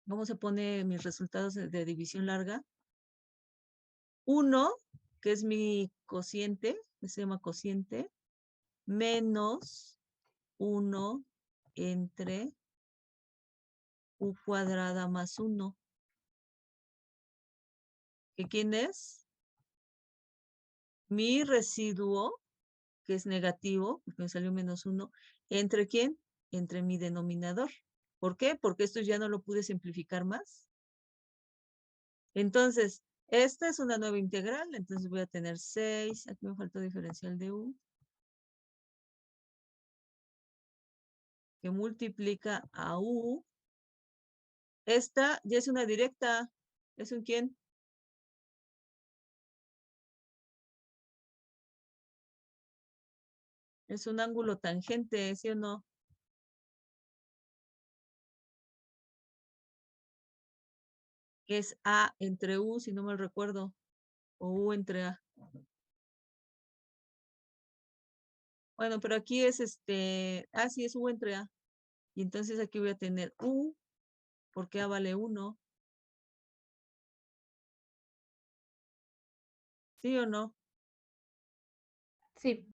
¿Cómo se pone mis resultados de división larga? 1, que es mi cociente, que se llama cociente, menos 1 entre u cuadrada más 1. ¿Que quién es? Mi residuo, que es negativo, porque me salió menos 1, ¿entre quién? Entre mi denominador. ¿Por qué? Porque esto ya no lo pude simplificar más. Entonces, esta es una nueva integral, entonces voy a tener 6, aquí me faltó diferencial de u, que multiplica a u. Esta ya es una directa, ¿es un quién? Es un ángulo tangente, ¿sí o no? Que es a entre u, si no mal recuerdo, o u entre a. Bueno, pero aquí es sí, es u entre a. Y entonces aquí voy a tener u, porque a vale 1. ¿Sí o no? Sí,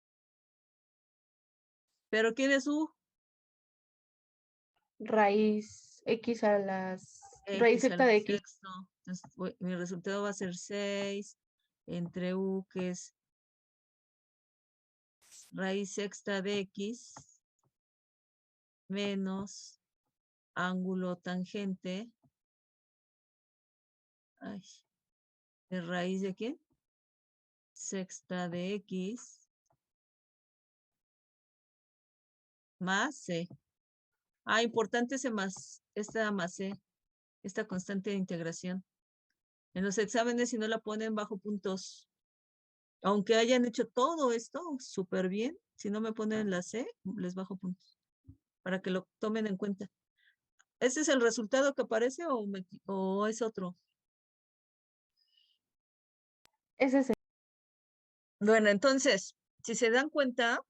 ¿Pero quién es u? raíz X a las... Raíz X secta al de X. sexto. Entonces, mi resultado va a ser 6 entre u, que es raíz sexta de x, menos ángulo tangente. Ay, ¿de raíz de qué? Sexta de x más c. Importante ese más, esta más c, esta constante de integración. En los exámenes, si no la ponen bajo puntos, aunque hayan hecho todo esto súper bien, si no me ponen la c, les bajo puntos, para que lo tomen en cuenta. ¿Ese es el resultado que aparece o es otro? Ese es el... Bueno, entonces, si se dan cuenta,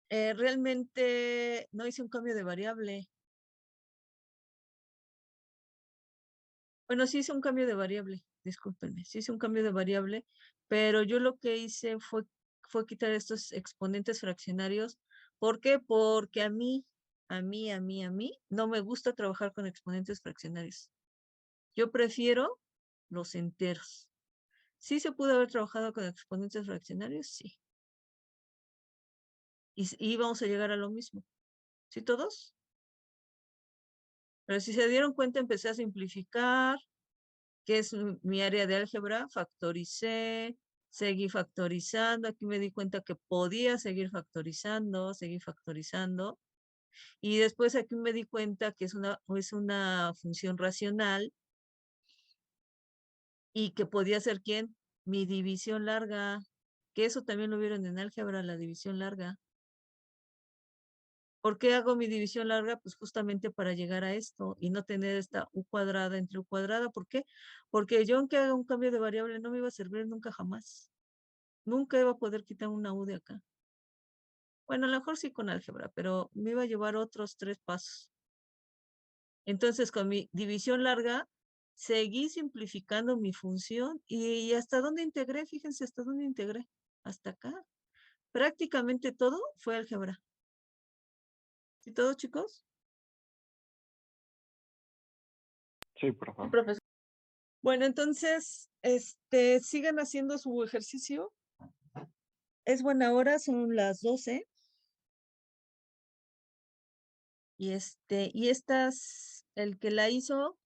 realmente no hice un cambio de variable. Bueno, sí hice un cambio de variable, discúlpenme, sí hice un cambio de variable, pero yo lo que hice fue quitar estos exponentes fraccionarios. ¿Por qué? Porque a mí, no me gusta trabajar con exponentes fraccionarios. Yo prefiero los enteros. ¿Sí se pudo haber trabajado con exponentes fraccionarios? Sí. Y vamos a llegar a lo mismo. ¿Sí todos? Pero si se dieron cuenta, empecé a simplificar, que es mi área de álgebra, factoricé, seguí factorizando, aquí me di cuenta que podía seguir factorizando, y después aquí me di cuenta que es una función racional y que podía ser ¿quién? Mi división larga, que eso también lo vieron en álgebra, la división larga. ¿Por qué hago mi división larga? Pues justamente para llegar a esto y no tener esta u cuadrada entre u cuadrada. ¿Por qué? Porque yo aunque haga un cambio de variable no me iba a servir nunca jamás. Nunca iba a poder quitar una u de acá. Bueno, a lo mejor sí con álgebra, pero me iba a llevar otros 3 pasos. Entonces, con mi división larga, seguí simplificando mi función y ¿hasta dónde integré? Fíjense hasta dónde integré. Hasta acá. Prácticamente todo fue álgebra. ¿Sí todo, chicos? Sí, por favor. Profesor. Bueno, entonces, sigan haciendo su ejercicio. Es buena hora, son las 12. Y estas, el que la hizo,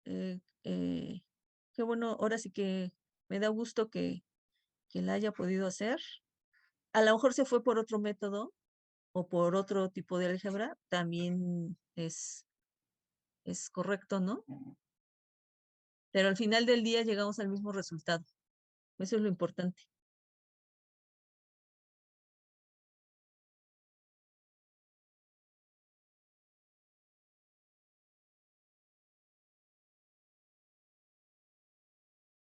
eh, eh, qué bueno, ahora sí que me da gusto que la haya podido hacer. A lo mejor se fue por otro método o por otro tipo de álgebra, también es correcto, ¿no? Pero al final del día llegamos al mismo resultado. Eso es lo importante.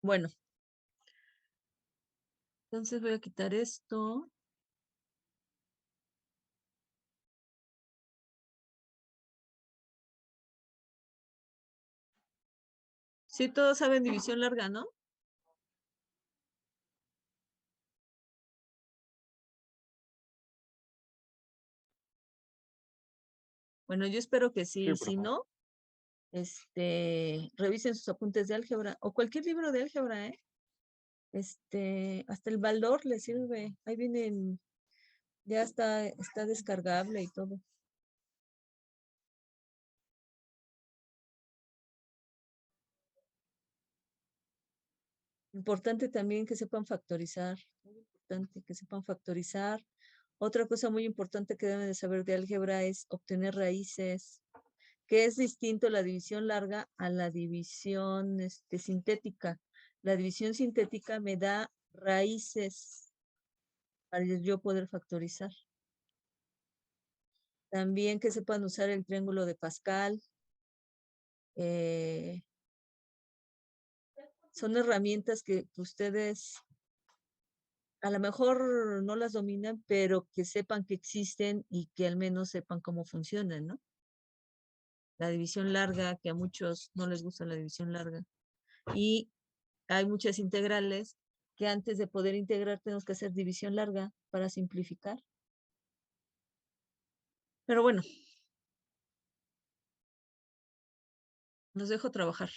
Bueno, entonces voy a quitar esto. Sí, todos saben división larga, ¿no? Bueno, yo espero que sí. Sí, por Si favor. no, revisen sus apuntes de álgebra o cualquier libro de álgebra, ¿eh? Hasta el Baldor le sirve. Ahí vienen, ya está descargable y todo. Importante también que sepan factorizar. Muy importante que sepan factorizar. Otra cosa muy importante que deben de saber de álgebra es obtener raíces, que es distinto la división larga a la división sintética. La división sintética me da raíces para yo poder factorizar. También que sepan usar el triángulo de Pascal. Son herramientas que ustedes a lo mejor no las dominan, pero que sepan que existen y que al menos sepan cómo funcionan, ¿no? La división larga, que a muchos no les gusta la división larga. Y hay muchas integrales que antes de poder integrar tenemos que hacer división larga para simplificar. Pero bueno, los dejo trabajar.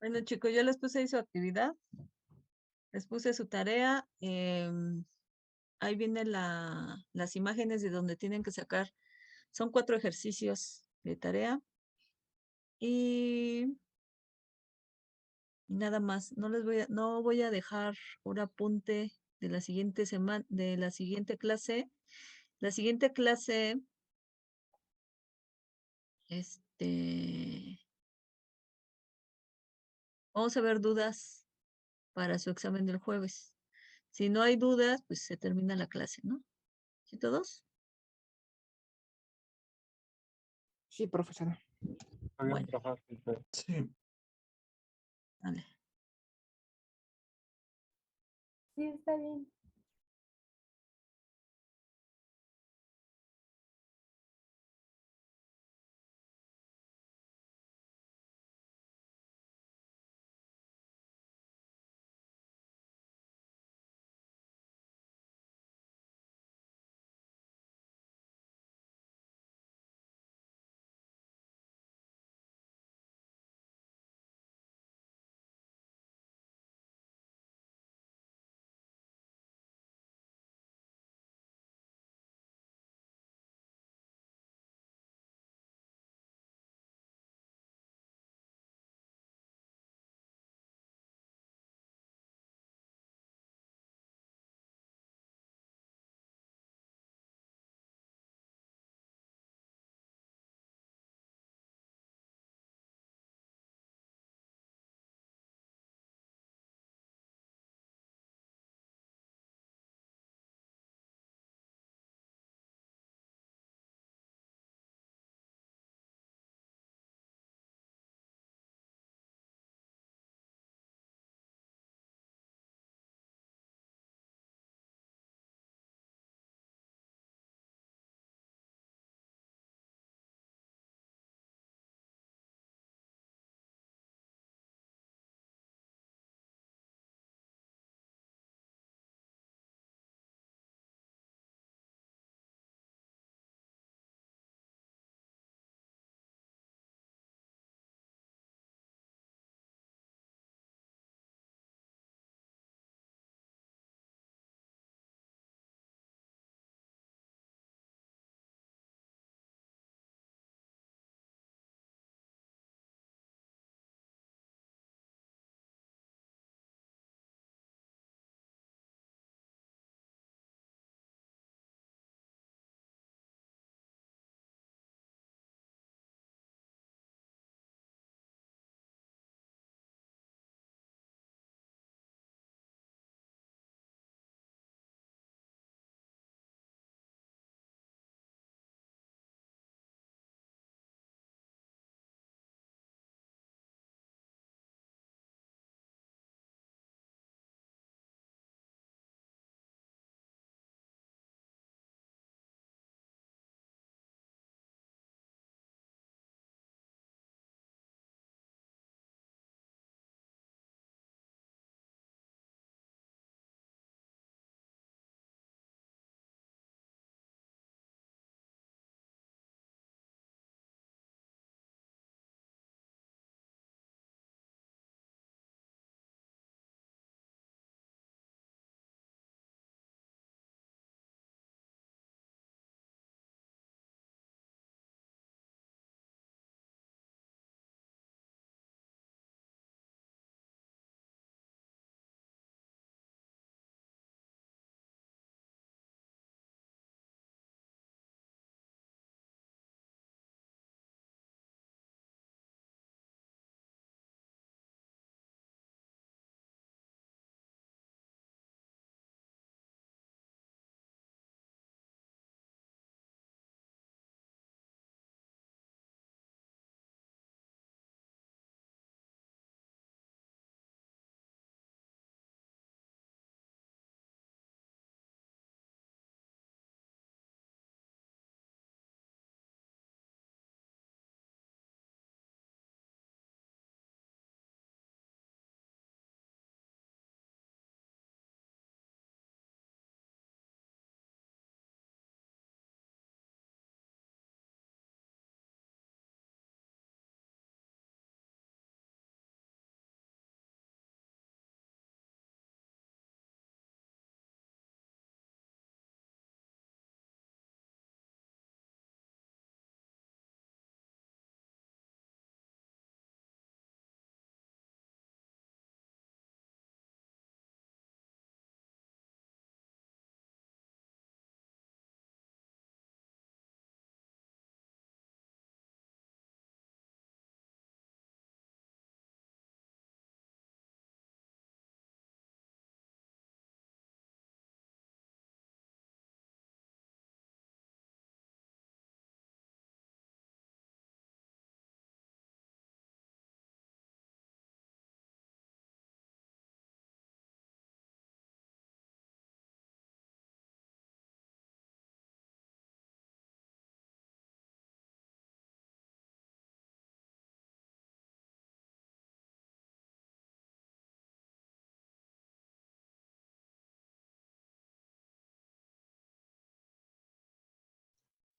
Bueno, chicos, yo les puse ahí su actividad, les puse su tarea. Ahí vienen las imágenes de donde tienen que sacar. Son 4 ejercicios de tarea. Y nada más. No voy a dejar un apunte de la siguiente semana, de la siguiente clase. La siguiente clase, vamos a ver dudas para su examen del jueves. Si no hay dudas, pues se termina la clase, ¿no? ¿Sí todos? Sí, profesora. Está bien, Bueno, profesor. Sí. vale. Sí, está bien.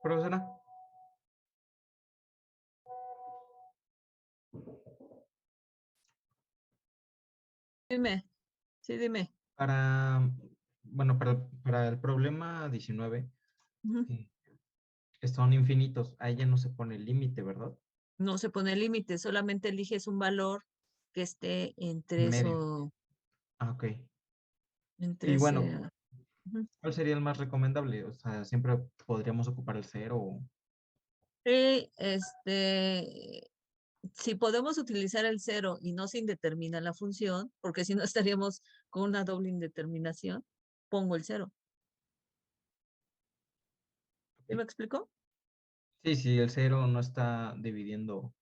Profesora, Dime, sí, dime. para, bueno, para el problema 19, Ujú. eh, son infinitos. A ella no se pone límite, ¿verdad? No se pone límite, solamente eliges un valor que esté En entre medio. eso, Ah, ok. entre Y ese. bueno, Ujú. ¿cuál sería el más recomendable? O sea, siempre podríamos ocupar el cero. Sí, si podemos utilizar el cero y no se indetermina la función, porque si no estaríamos con una doble indeterminación, pongo el cero. ¿Sí me Ok. explico? Sí, sí, el cero no está dividiendo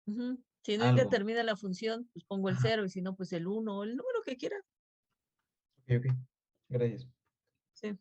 Ujú. Si no algo. indetermina la función, pues pongo el Ajá. cero y si no, pues el uno o el número que quiera. Ok, ok. Gracias. Sí.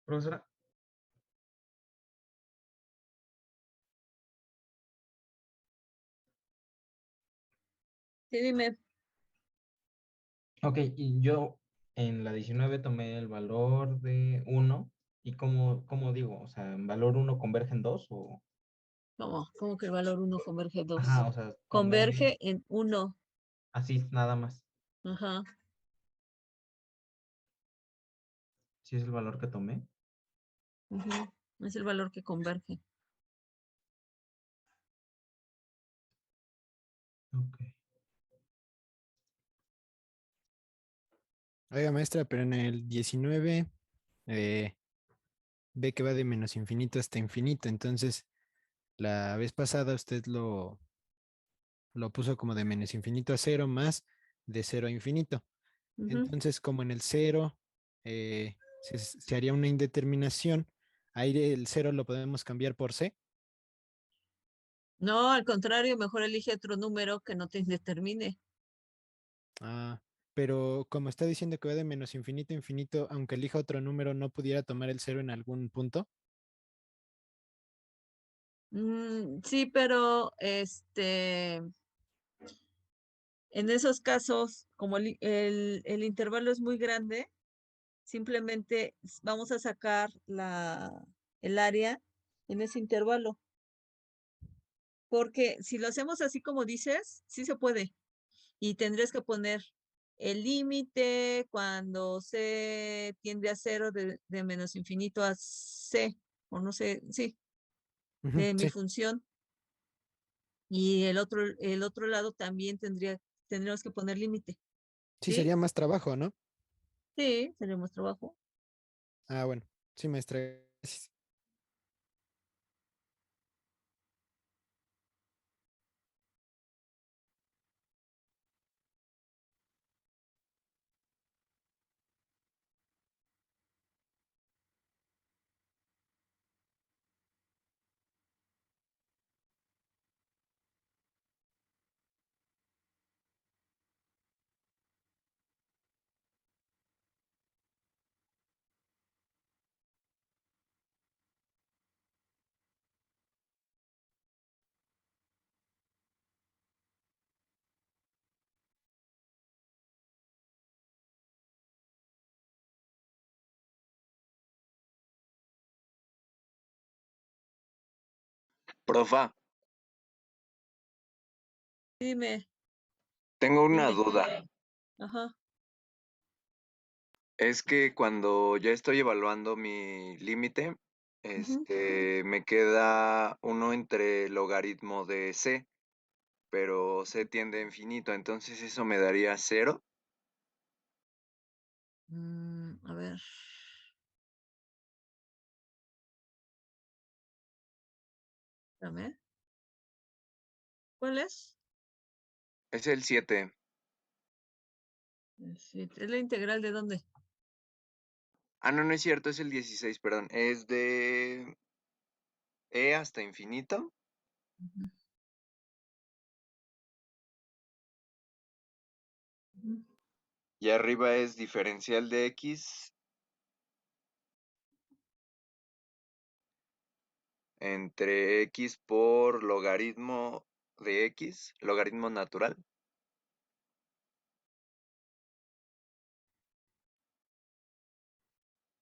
Profesora. Sí, dime. Ok, y yo en la 19 tomé el valor de 1. ¿Y cómo digo? O sea, ¿en valor 1 convergen 2 o...? ¿Cómo que el valor 1 converge 2? Ajá, o sea, tomé Converge en 1. así, nada más. Ajá. ¿Sí es el valor que tomé? Ujú. Es el valor que converge. Ok. Oiga, maestra, pero en el 19 ve que va de menos infinito hasta infinito. Entonces, la vez pasada usted lo puso como de menos infinito a cero más de cero a infinito. Ujú. Entonces, como en el cero se haría una indeterminación, ahí el cero lo podemos cambiar por c. No, al contrario, mejor elige otro número que no te indetermine. Ah, pero como está diciendo que va de menos infinito a infinito, aunque elija otro número, ¿no pudiera tomar el cero en algún punto? Sí, pero en esos casos, como el intervalo es muy grande, simplemente vamos a sacar el área en ese intervalo. Porque si lo hacemos así como dices, sí se puede. Y tendrías que poner el límite cuando c tiende a cero de menos infinito a c, o no sé, sí, Ujú, de mi sí, función. Y el otro lado también tendríamos que poner límite, sí ¿sí? sería más trabajo, ¿no? Sí, sería más trabajo. Ah, bueno, sí, maestra. Gracias. Profa, Dime, tengo una dime. duda. Ajá. Es que cuando ya estoy evaluando mi límite, Ujú. me queda uno entre logaritmo de c, pero c tiende a infinito, entonces eso me daría 0. A ver. Espérame. ¿Cuál es? Es el 7. Sí, ¿es la integral de dónde? Ah, no, no es cierto, es el 16, perdón. Es de e hasta infinito Ujú, ujú. y arriba es diferencial de x entre x por logaritmo de x, logaritmo natural,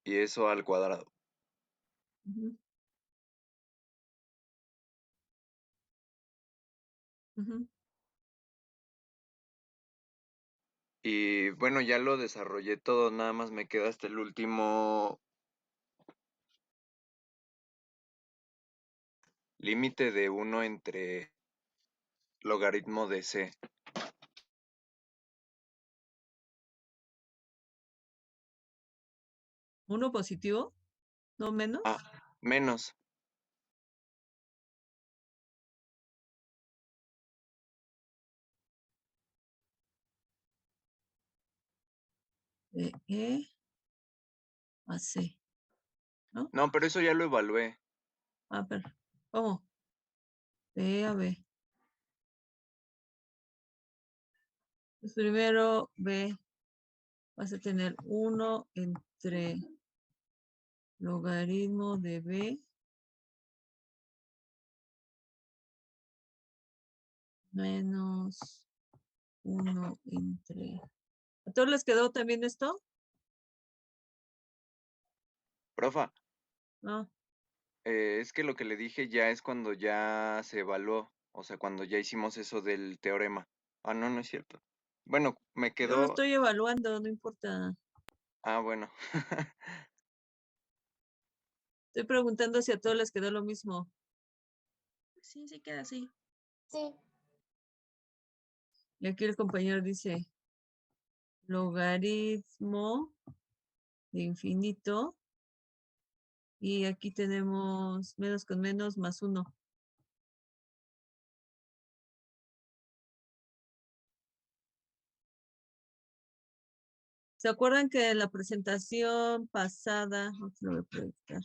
y eso al cuadrado. Ujú, ujú. Y bueno, ya lo desarrollé todo, nada más me queda hasta el último límite de 1 entre logaritmo de c. ¿Uno positivo? ¿No menos? Menos. De E a C, ¿no? No, pero eso ya lo evalué. A ver, ¿cómo? De E a B. Pues primero B, vas a tener 1 entre Logaritmo de B menos 1 entre... ¿A todos les quedó también esto? Profa, No. es que lo que le dije ya es cuando ya se evaluó, o sea, cuando ya hicimos eso del teorema. Ah, no, no es cierto. Bueno, me Yo lo quedó... estoy evaluando, no importa. Ah, bueno. Estoy preguntando si a todos les quedó lo mismo. Sí, sí queda así. Sí. Y aquí el compañero dice logaritmo de infinito. Y aquí tenemos menos con menos más 1. ¿Se acuerdan que en la presentación pasada, no te lo voy a proyectar,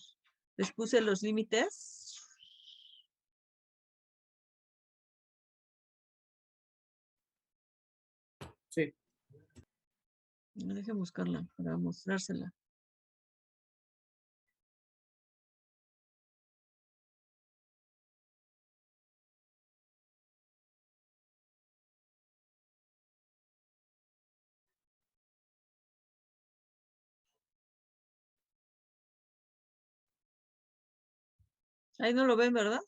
les puse los límites? Sí. Dejen buscarla para mostrársela. Ahí no lo ven, ¿verdad?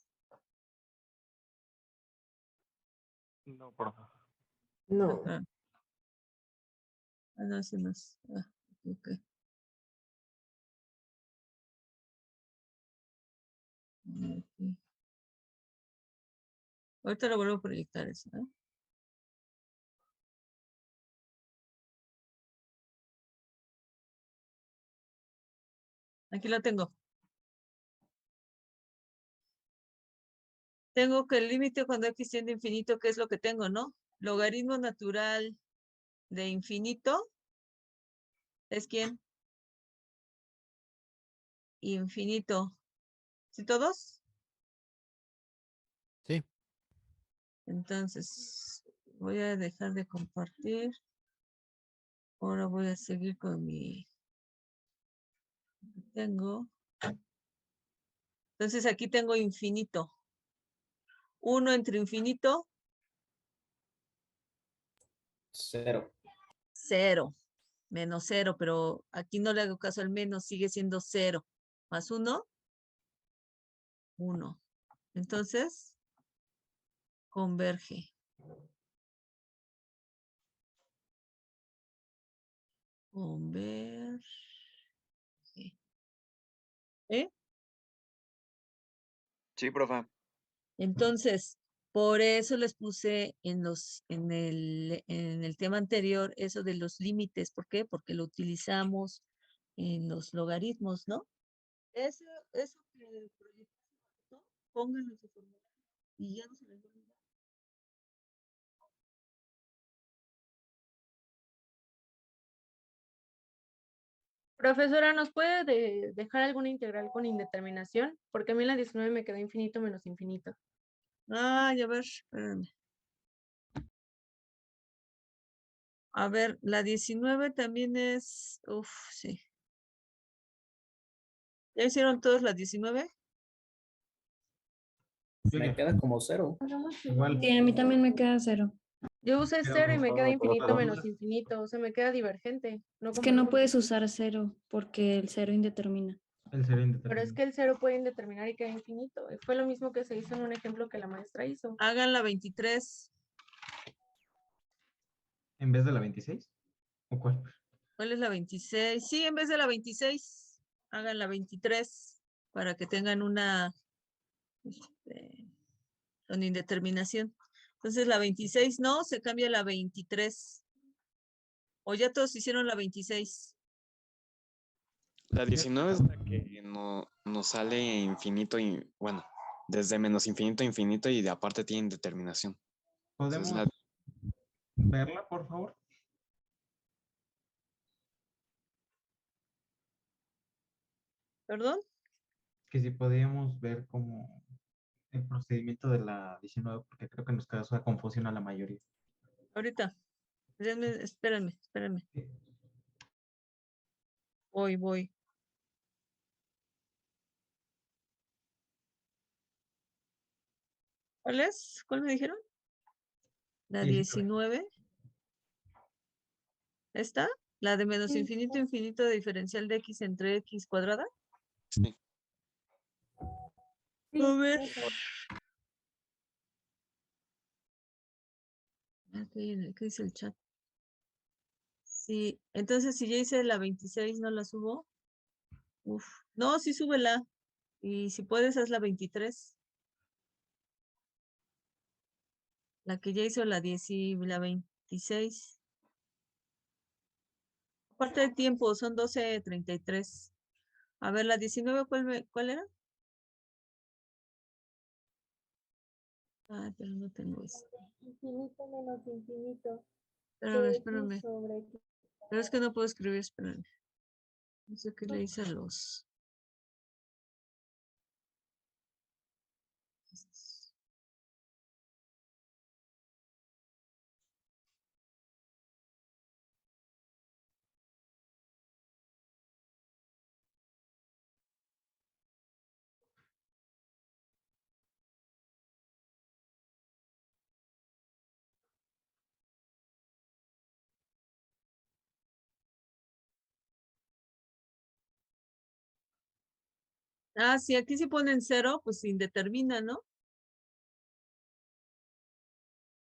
No, profe. No. Ah, no, ese no es. Ah, ok. Aquí. Ahorita lo vuelvo a proyectar eso, ¿eh? Aquí lo tengo. Tengo que el límite cuando x tiende a infinito, ¿qué es lo que tengo, no? Logaritmo natural de infinito. ¿Es quién? Infinito. ¿Sí todos? Sí. Entonces, voy a dejar de compartir. Ahora voy a seguir con mi... Tengo. Entonces aquí tengo infinito. 1 entre infinito. 0. 0. Menos 0, pero aquí no le hago caso al menos, sigue siendo 0. Más 1. 1. Entonces, converge. Converge. ¿Eh? Sí, profa. Entonces, por eso les puse en el tema anterior eso de los límites. ¿Por qué? Porque lo utilizamos en los logaritmos, ¿no? Eso que proyectaron, ¿no? Pónganlo en su formulario y ya no se les va a olvidar. Profesora, ¿nos puede dejar alguna integral con indeterminación? Porque a mí en la 19 me quedó infinito menos infinito. Ay, a ver, espérenme. A ver, la 19 también es... Uf, sí. ¿Ya hicieron todos la 19? Me queda como 0. Igual. Sí, a mí también me queda 0. Yo usé Pero 0 y me queda no, infinito pero- menos infinito. O sea, me queda divergente. No Es que no convergente. puedes usar 0 porque el 0 indetermina. El 0 Pero es indeterminado. que el 0 puede indeterminar y queda infinito. Fue lo mismo que se hizo en un ejemplo que la maestra hizo. Hagan la 23. ¿En vez de la 26? ¿O cuál? ¿Cuál es la 26? Sí, en vez de la 26, hagan la 23 para que tengan una con indeterminación. Entonces la 26 no, se cambia a la 23. O ya todos hicieron la 26. La 19 es la que no, nos sale infinito y, bueno, desde menos infinito a infinito y de aparte tiene indeterminación. ¿Podemos Entonces, verla, por favor? ¿Perdón? Que si podíamos ver como el procedimiento de la 19, porque creo que nos causa confusión a la mayoría. Ahorita. Espérenme. Sí. Voy. ¿Cuál es? ¿Cuál me dijeron? La 19. 19. ¿Esta? La de menos Sí. infinito, infinito de diferencial de x entre x cuadrada. Sí. Sí, A ver. esa. ¿Qué dice el chat? Sí, entonces si ya hice la 26, ¿no la subo? Uf. No, sí súbela. Y si puedes, haz la 23. La que ya hizo la 10 y la 26. Aparte de tiempo, son 12:33. A ver, la 19, ¿cuál era? Ah, pero no tengo eso. Infinito menos infinito. Espérame, De espérame. X sobre X. Pero es que no puedo escribir, espérame. No sé qué le hice a los... estos. Ah, sí, aquí si ponen 0, pues indetermina, ¿no?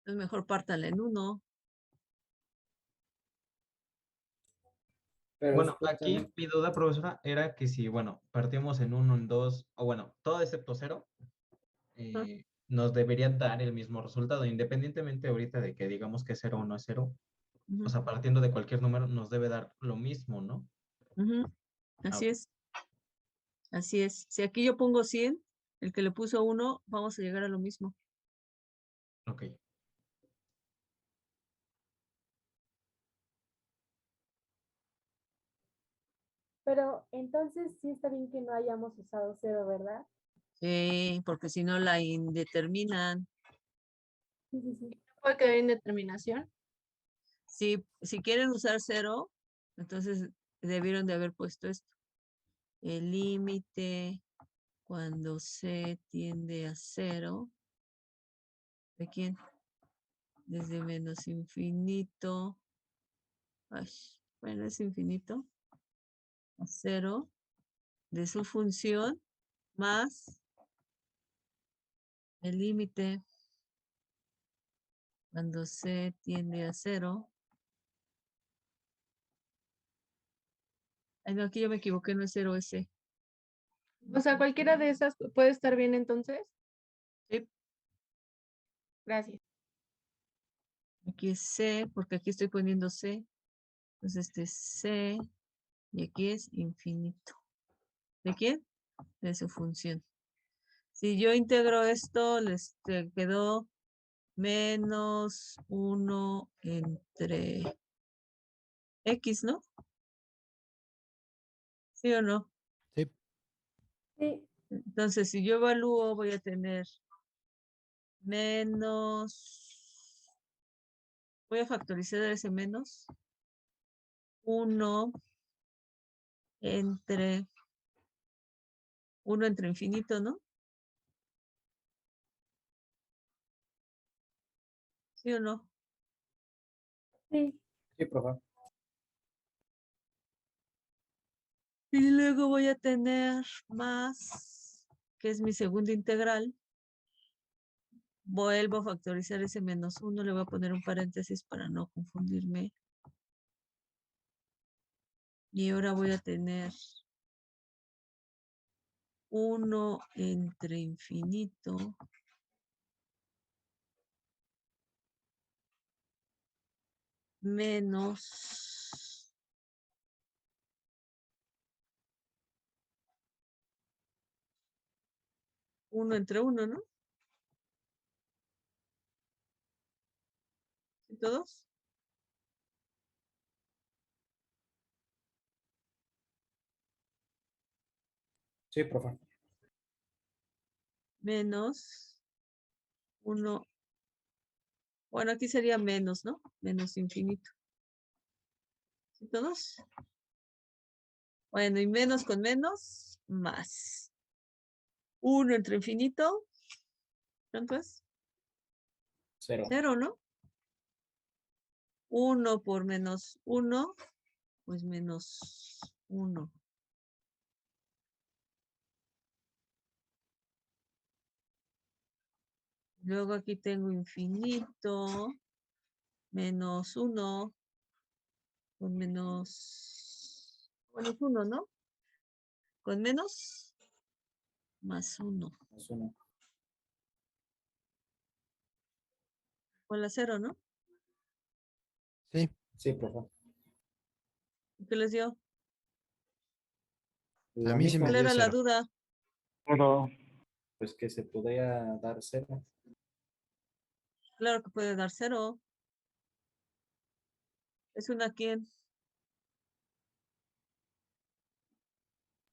Es mejor pártala en 1. Pero Bueno, aquí mi duda, profesora, era que si, bueno, partimos en 1, en 2, o bueno, todo excepto 0, nos deberían dar el mismo resultado, independientemente ahorita de que digamos que 0 o no es 0. O sea, partiendo de cualquier número, nos debe dar lo mismo, ¿no? Así ok. es. Así es. Si aquí yo pongo 100, el que le puso 1, vamos a llegar a lo mismo. Ok. Pero entonces sí está bien que no hayamos usado 0, ¿verdad? Sí, porque si no la indeterminan. Sí, sí, sí. ¿Puede quedar indeterminación? Si quieren usar 0, entonces debieron de haber puesto esto. El límite cuando c tiende a 0. ¿De quién? Desde menos infinito. Ay, bueno, es infinito. A 0. De su función más el límite cuando c tiende a 0. Ay, no, aquí yo me equivoqué, no es 0, es c. O sea, cualquiera de esas puede estar bien entonces. Sí. Gracias. Aquí es c, porque aquí estoy poniendo c. Entonces este es c y aquí es infinito. ¿De quién? De su función. Si yo integro esto, les quedó menos 1 entre x, ¿no? ¿Sí o no? Sí. Sí, Entonces, si yo evalúo, voy a tener menos, voy a factorizar ese menos 1 entre infinito, ¿no? ¿Sí o no? sí. Sí, profe. Y luego voy a tener más, que es mi segunda integral. Vuelvo a factorizar ese menos 1, le voy a poner un paréntesis para no confundirme. Y ahora voy a tener 1 entre infinito menos 1 entre 1, ¿no? ¿Sí todos? Sí, profe. Menos 1. Bueno, aquí sería menos, ¿no? Menos infinito. ¿Sí todos? Bueno, y menos con menos, más. 1 entre infinito. ¿Cuánto es? Cero. 0, ¿no? 1 por menos 1, pues menos 1. Luego aquí tengo infinito, menos 1, con menos 1, ¿no? Con menos, más 1. Más 1. Con la 0, ¿no? Sí. Sí, profe. ¿Qué les dio? A mí sí me ¿Cuál dio era la 0. duda? Pero Pues que se podía dar 0. Claro que puede dar 0. ¿Es una quién?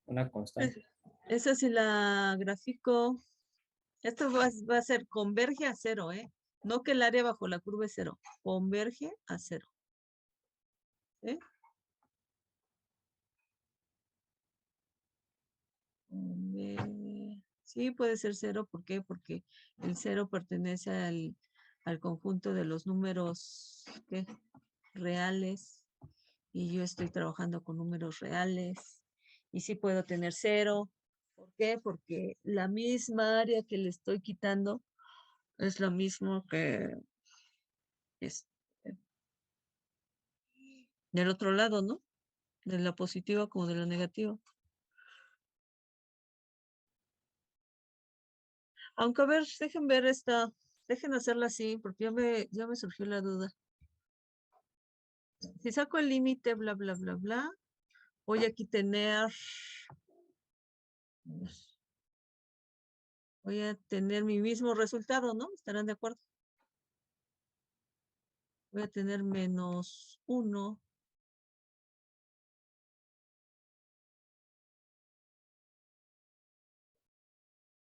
Una constante. Esa sí la grafico. Esto va a ser converge a 0, ¿eh? No que el área bajo la curva es 0. Converge a 0. ¿Sí? Sí, puede ser 0. ¿Por qué? Porque el 0 pertenece al conjunto de los números ¿qué? Reales. Y yo estoy trabajando con números reales. Y sí puedo tener 0. ¿Por qué? Porque la misma área que le estoy quitando es lo mismo que es del otro lado, ¿no? De la positiva como de la negativa. Aunque a ver, dejen ver esta, dejen hacerla así, porque ya me surgió la duda. Si saco el límite, bla, bla, bla, bla, voy aquí tener, voy a tener mi mismo resultado, ¿no? ¿Estarán de acuerdo? Voy a tener menos 1.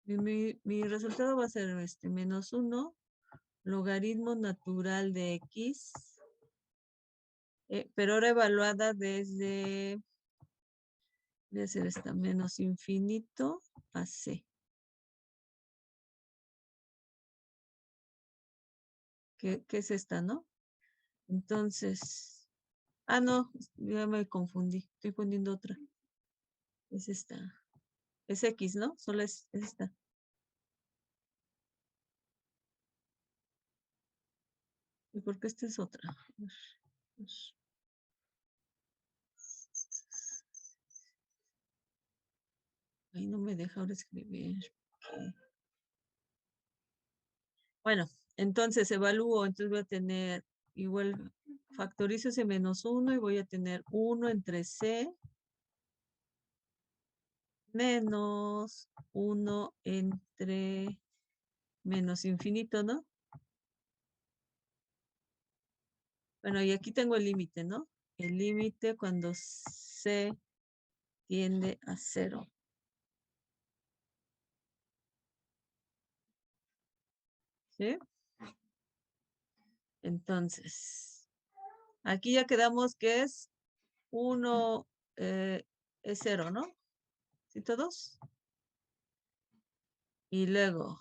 Mi resultado va a ser menos 1, logaritmo natural de x, pero ahora evaluada desde, voy a hacer esta, menos infinito a c. ¿Qué es esta, no? Entonces, no, ya me confundí, estoy poniendo otra. Es esta. Es x, ¿no? Solo es esta. ¿Y por qué esta es otra? Ahí no me deja ahora escribir. Bueno, entonces evalúo, entonces voy a tener igual, factorizo ese menos 1 y voy a tener 1 entre c menos 1 entre menos infinito, ¿no? Bueno, y aquí tengo el límite, ¿no? El límite cuando c tiende a 0. ¿Sí? Entonces, aquí ya quedamos que es 1 es 0, ¿no? ¿Sí todos? Y luego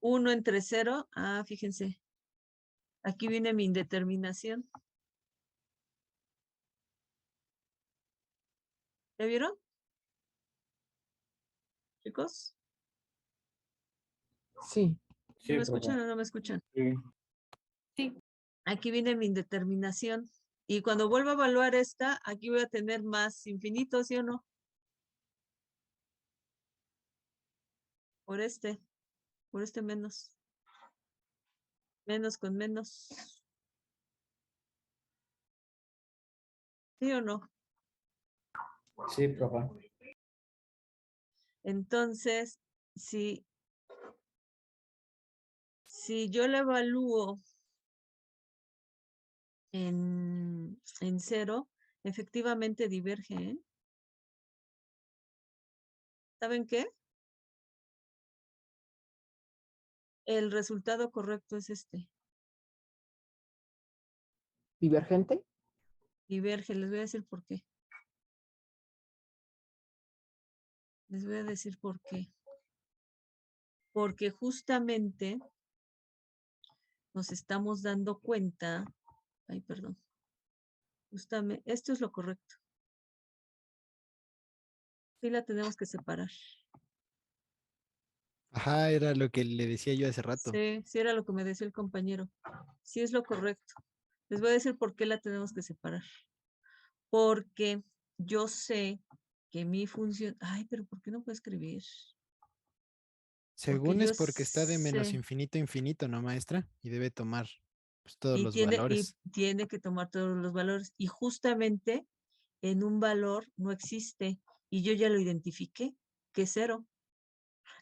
1 entre 0. Fíjense. Aquí viene mi indeterminación. ¿Ya vieron? Chicos. Sí. ¿Me escuchan o no me escuchan? sí. Aquí viene mi indeterminación. Y cuando vuelva a evaluar esta, aquí voy a tener más infinito, ¿sí o no? Por este menos. Menos con menos. ¿Sí o no? Sí, profe. Entonces, si yo la evalúo en 0, efectivamente diverge, ¿eh? ¿Saben qué? El resultado correcto es este. ¿Divergente? Diverge, les voy a decir por qué. Les voy a decir por qué. Porque justamente nos estamos dando cuenta, ay, perdón, justamente, esto es lo correcto. Sí la tenemos que separar. Ajá, era lo que le decía yo hace rato. Sí, sí era lo que me decía el compañero. Sí es lo correcto. Les voy a decir por qué la tenemos que separar. Porque yo sé que mi función, ay, pero ¿por qué no puedo escribir? Porque Según yo es porque está de menos sé, infinito a infinito, ¿no, maestra? Y debe tomar pues, todos y los tiene valores. que tomar todos los valores. Y justamente en un valor no existe. Y yo ya lo identifiqué, que es 0.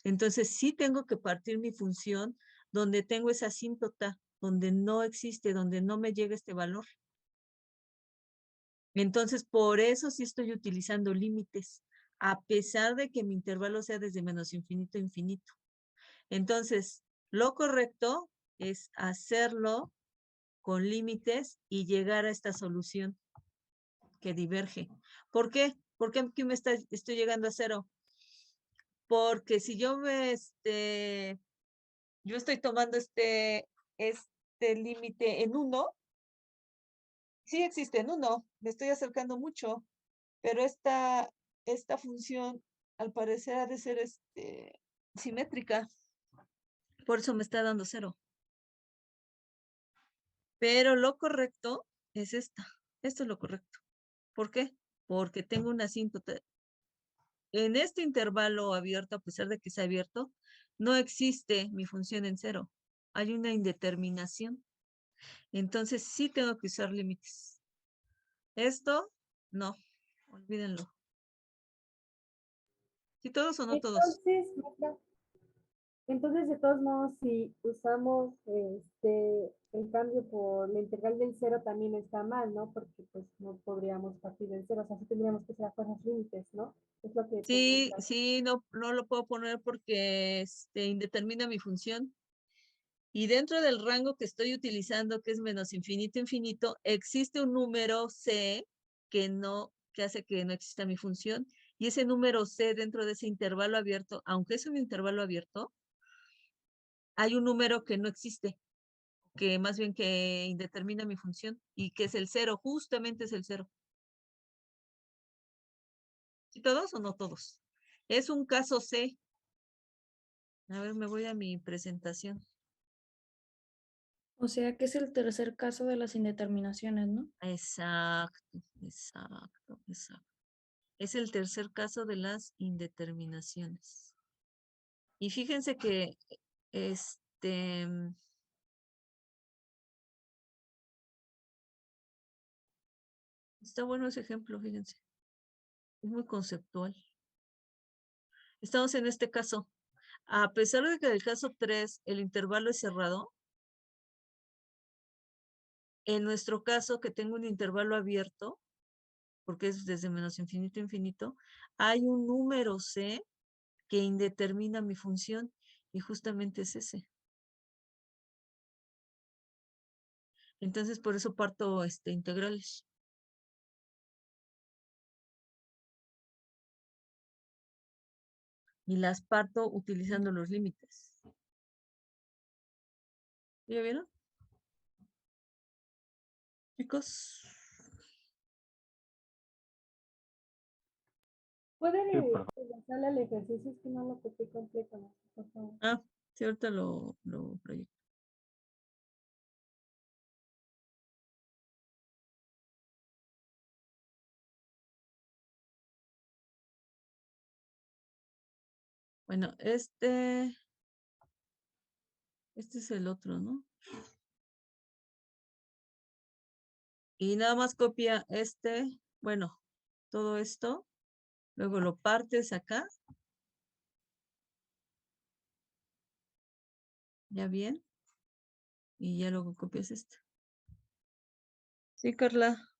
Entonces sí tengo que partir mi función donde tengo esa asíntota, donde no existe, donde no me llega este valor. Entonces, por eso sí estoy utilizando límites, a pesar de que mi intervalo sea desde menos infinito a infinito. Entonces, lo correcto es hacerlo con límites y llegar a esta solución que diverge. ¿Por qué? Porque aquí estoy llegando a 0. Porque si yo yo estoy tomando este límite en 1, sí existe en 1, me estoy acercando mucho, pero esta función al parecer ha de ser simétrica, por eso me está dando 0. Pero lo correcto es esta. Esto es lo correcto. ¿Por qué? Porque tengo una asíntota. En este intervalo abierto, a pesar de que sea abierto, no existe mi función en 0. Hay una indeterminación. Entonces sí tengo que usar límites. Esto, no. Olvídenlo. ¿Sí todos o no todos? Entonces, maestra, entonces, de todos modos, si usamos el cambio por la integral del 0 también está mal, ¿no? Porque pues no podríamos partir del 0, o sea, sí tendríamos que ser a fuerzas límites, ¿no? Es lo que Sí, sí, no lo puedo poner porque indetermina mi función. Y dentro del rango que estoy utilizando, que es menos infinito, infinito, existe un número C que hace que no exista mi función. Y ese número C dentro de ese intervalo abierto, aunque es un intervalo abierto, hay un número que no existe, que más bien que indetermina mi función y que es el 0, justamente es el 0. ¿Sí todos o no todos? Es un caso C. A ver, me voy a mi presentación. O sea que es el tercer caso de las indeterminaciones, ¿no? Exacto, exacto, exacto. Es el tercer caso de las indeterminaciones. Y fíjense que está bueno ese ejemplo, fíjense. Es muy conceptual. Estamos en este caso. A pesar de que en el caso 3 el intervalo es cerrado, en nuestro caso que tengo un intervalo abierto, porque es desde menos infinito a infinito, hay un número C que indetermina mi función y justamente es ese. Entonces, por eso parto integrales. Y las parto utilizando los límites. ¿Ya vieron? Chicos. ¿Puede Sí, profe. regresarle al ejercicio? Es que no lo copié completo, ¿no? Por favor. Ah, sí, ahorita lo proyecto. Bueno, este es el otro, ¿no? Y nada más copia bueno, todo esto, luego lo partes acá. Ya bien. Y ya luego copias esto. Sí, Carla.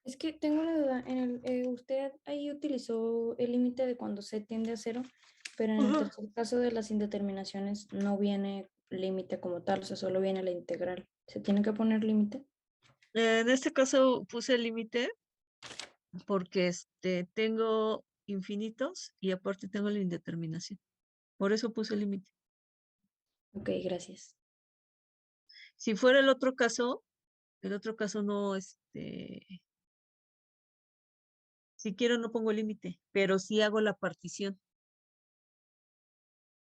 Es que tengo una duda. Usted ahí utilizó el límite de cuando C tiende a 0, pero en el Ajá. tercer caso de las indeterminaciones no viene límite como tal, o sea, solo viene la integral. ¿Se tiene que poner límite? En este caso puse el límite porque tengo infinitos y aparte tengo la indeterminación. Por eso puse el límite. Ok, gracias. Si fuera el otro caso no, si quiero no pongo límite, pero sí hago la partición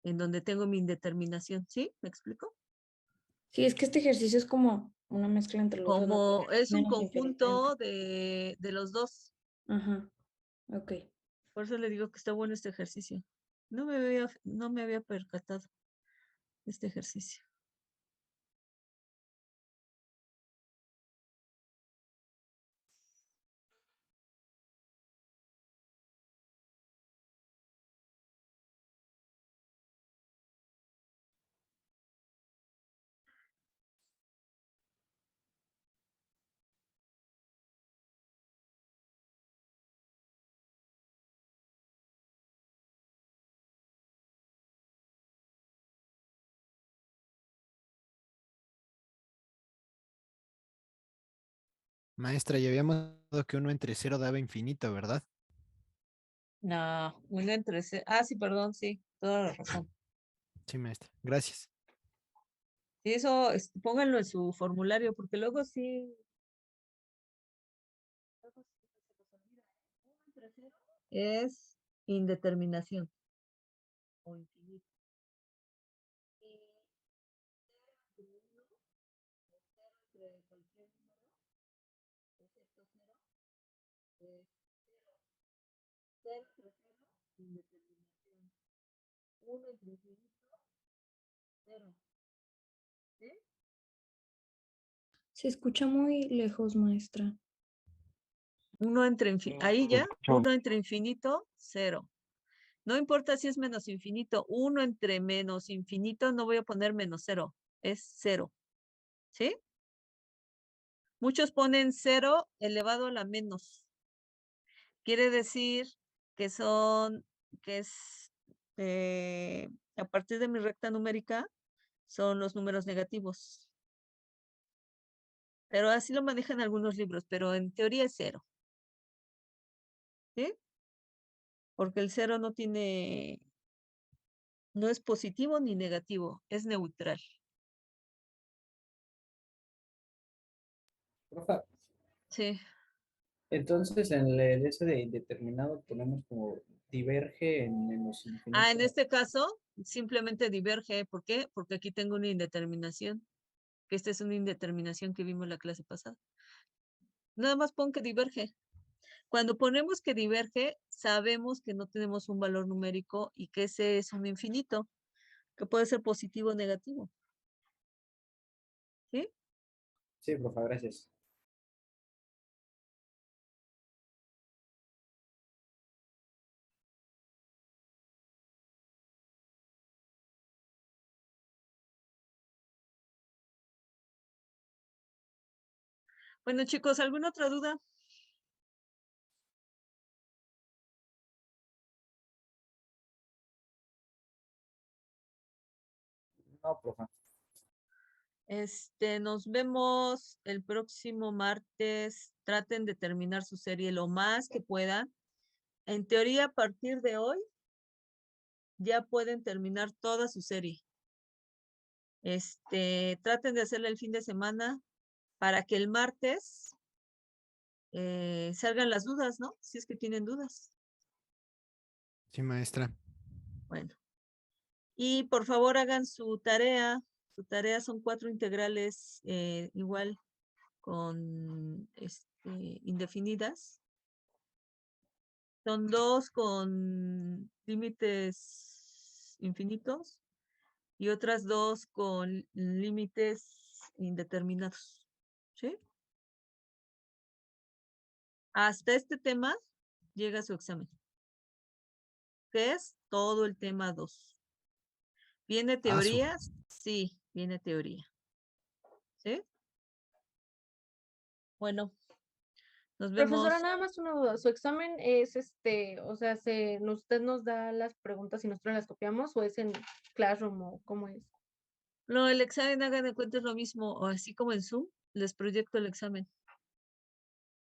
en donde tengo mi indeterminación. ¿Sí? ¿Me explico? Sí, es que este ejercicio es como una mezcla entre los dos, ¿no? Como es un Menos infinito. conjunto de los dos. Ajá, ok. Por eso le digo que está bueno este ejercicio. No me había percatado de este ejercicio. Maestra, ya habíamos dado que uno entre cero daba infinito, ¿verdad? No, una entre Ah, sí, perdón, sí, toda la razón. Sí, maestra. Gracias. Sí, eso pónganlo en su formulario, porque luego sí. Luego sí se los olvida, ¿eh? Uno entre cero es indeterminación o infinito. Y cero entre uno o cero entre cualquier número, excepto cero, es cero. Cero entre cero, indeterminación. Uno entre infinito, cero. ¿Sí? Se escucha muy lejos, maestra. Uno entre ahí Se ya, escucha. uno entre infinito, cero. No importa si es menos infinito, uno entre menos infinito, no voy a poner menos cero, es cero. ¿Sí? Muchos ponen cero elevado a la menos. Quiere decir que que es, a partir de mi recta numérica, son los números negativos. Pero así lo manejan algunos libros, pero en teoría es cero. ¿Sí? Porque el cero no es positivo ni negativo, es neutral. Profa, Sí. entonces en el ese de indeterminado ponemos como diverge en menos Ah, en infinito. este caso, simplemente diverge. ¿Por qué? Porque aquí tengo una indeterminación, que esta es una indeterminación que vimos la clase pasada. Nada más pon que diverge. Cuando ponemos que diverge, sabemos que no tenemos un valor numérico y que ese es un infinito, que puede ser positivo o negativo. ¿Sí? Sí, profa, gracias. Bueno, chicos, ¿alguna otra duda? No, profa. Nos vemos el próximo martes. Traten de terminar su serie lo más que puedan. En teoría, a partir de hoy, ya pueden terminar toda su serie. Traten de hacerla el fin de semana para que el martes salgan las dudas, ¿no? Si es que tienen dudas. Sí, maestra. Bueno. Y por favor hagan su tarea. Su tarea son 4 integrales igual con indefinidas. Son 2 con límites infinitos y otras 2 con límites indeterminados. ¿Sí? Hasta este tema llega su examen, que es todo el tema 2. ¿Viene teoría? Sí, viene teoría. ¿Sí? Bueno, nos Profesora, vemos. nada más una duda. ¿Su examen es o sea, usted nos da las preguntas y nosotros las copiamos o es en Classroom o cómo es? No, el examen, hagan de cuenta, es lo mismo, o así como en Zoom, les proyecto el examen.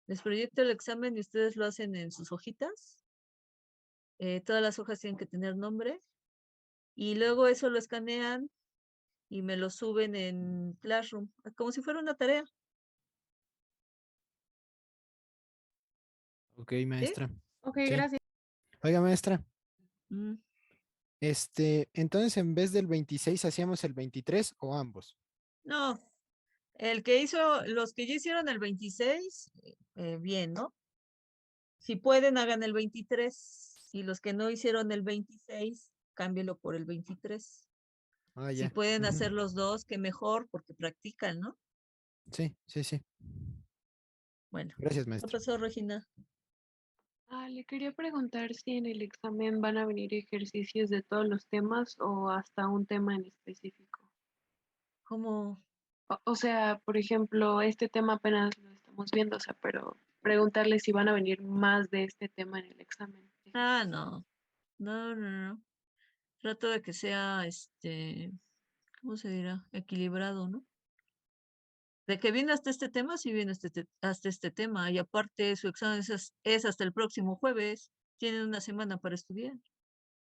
Les proyecto el examen y ustedes lo hacen en sus hojitas. Todas las hojas tienen que tener nombre. Y luego eso lo escanean y me lo suben en Classroom, como si fuera una tarea. Ok, maestra. Ok, Sí. gracias. Oiga, maestra, Mm, entonces en vez del 26 hacíamos el 23 o ambos. No, los que ya hicieron el 26, bien, ¿no? Si pueden, hagan el 23. Y los que no hicieron el 26, cámbielo por el 23. Ah, Si ya. pueden Ujú. hacer los dos, que mejor, porque practican, ¿no? Sí, sí, sí. Bueno, Gracias, ¿qué maestra. pasó, Regina? Le quería preguntar si en el examen van a venir ejercicios de todos los temas o hasta un tema en específico. ¿Cómo? O sea, por ejemplo, este tema apenas lo estamos viendo, o sea, pero preguntarle si van a venir más de este tema en el examen. Ah, no. No, no, no. Trato de que sea, ¿cómo se dirá? Equilibrado, ¿no? De que viene hasta este tema, sí viene hasta este tema. Y aparte, su examen es hasta el próximo jueves. Tienen una semana para estudiar.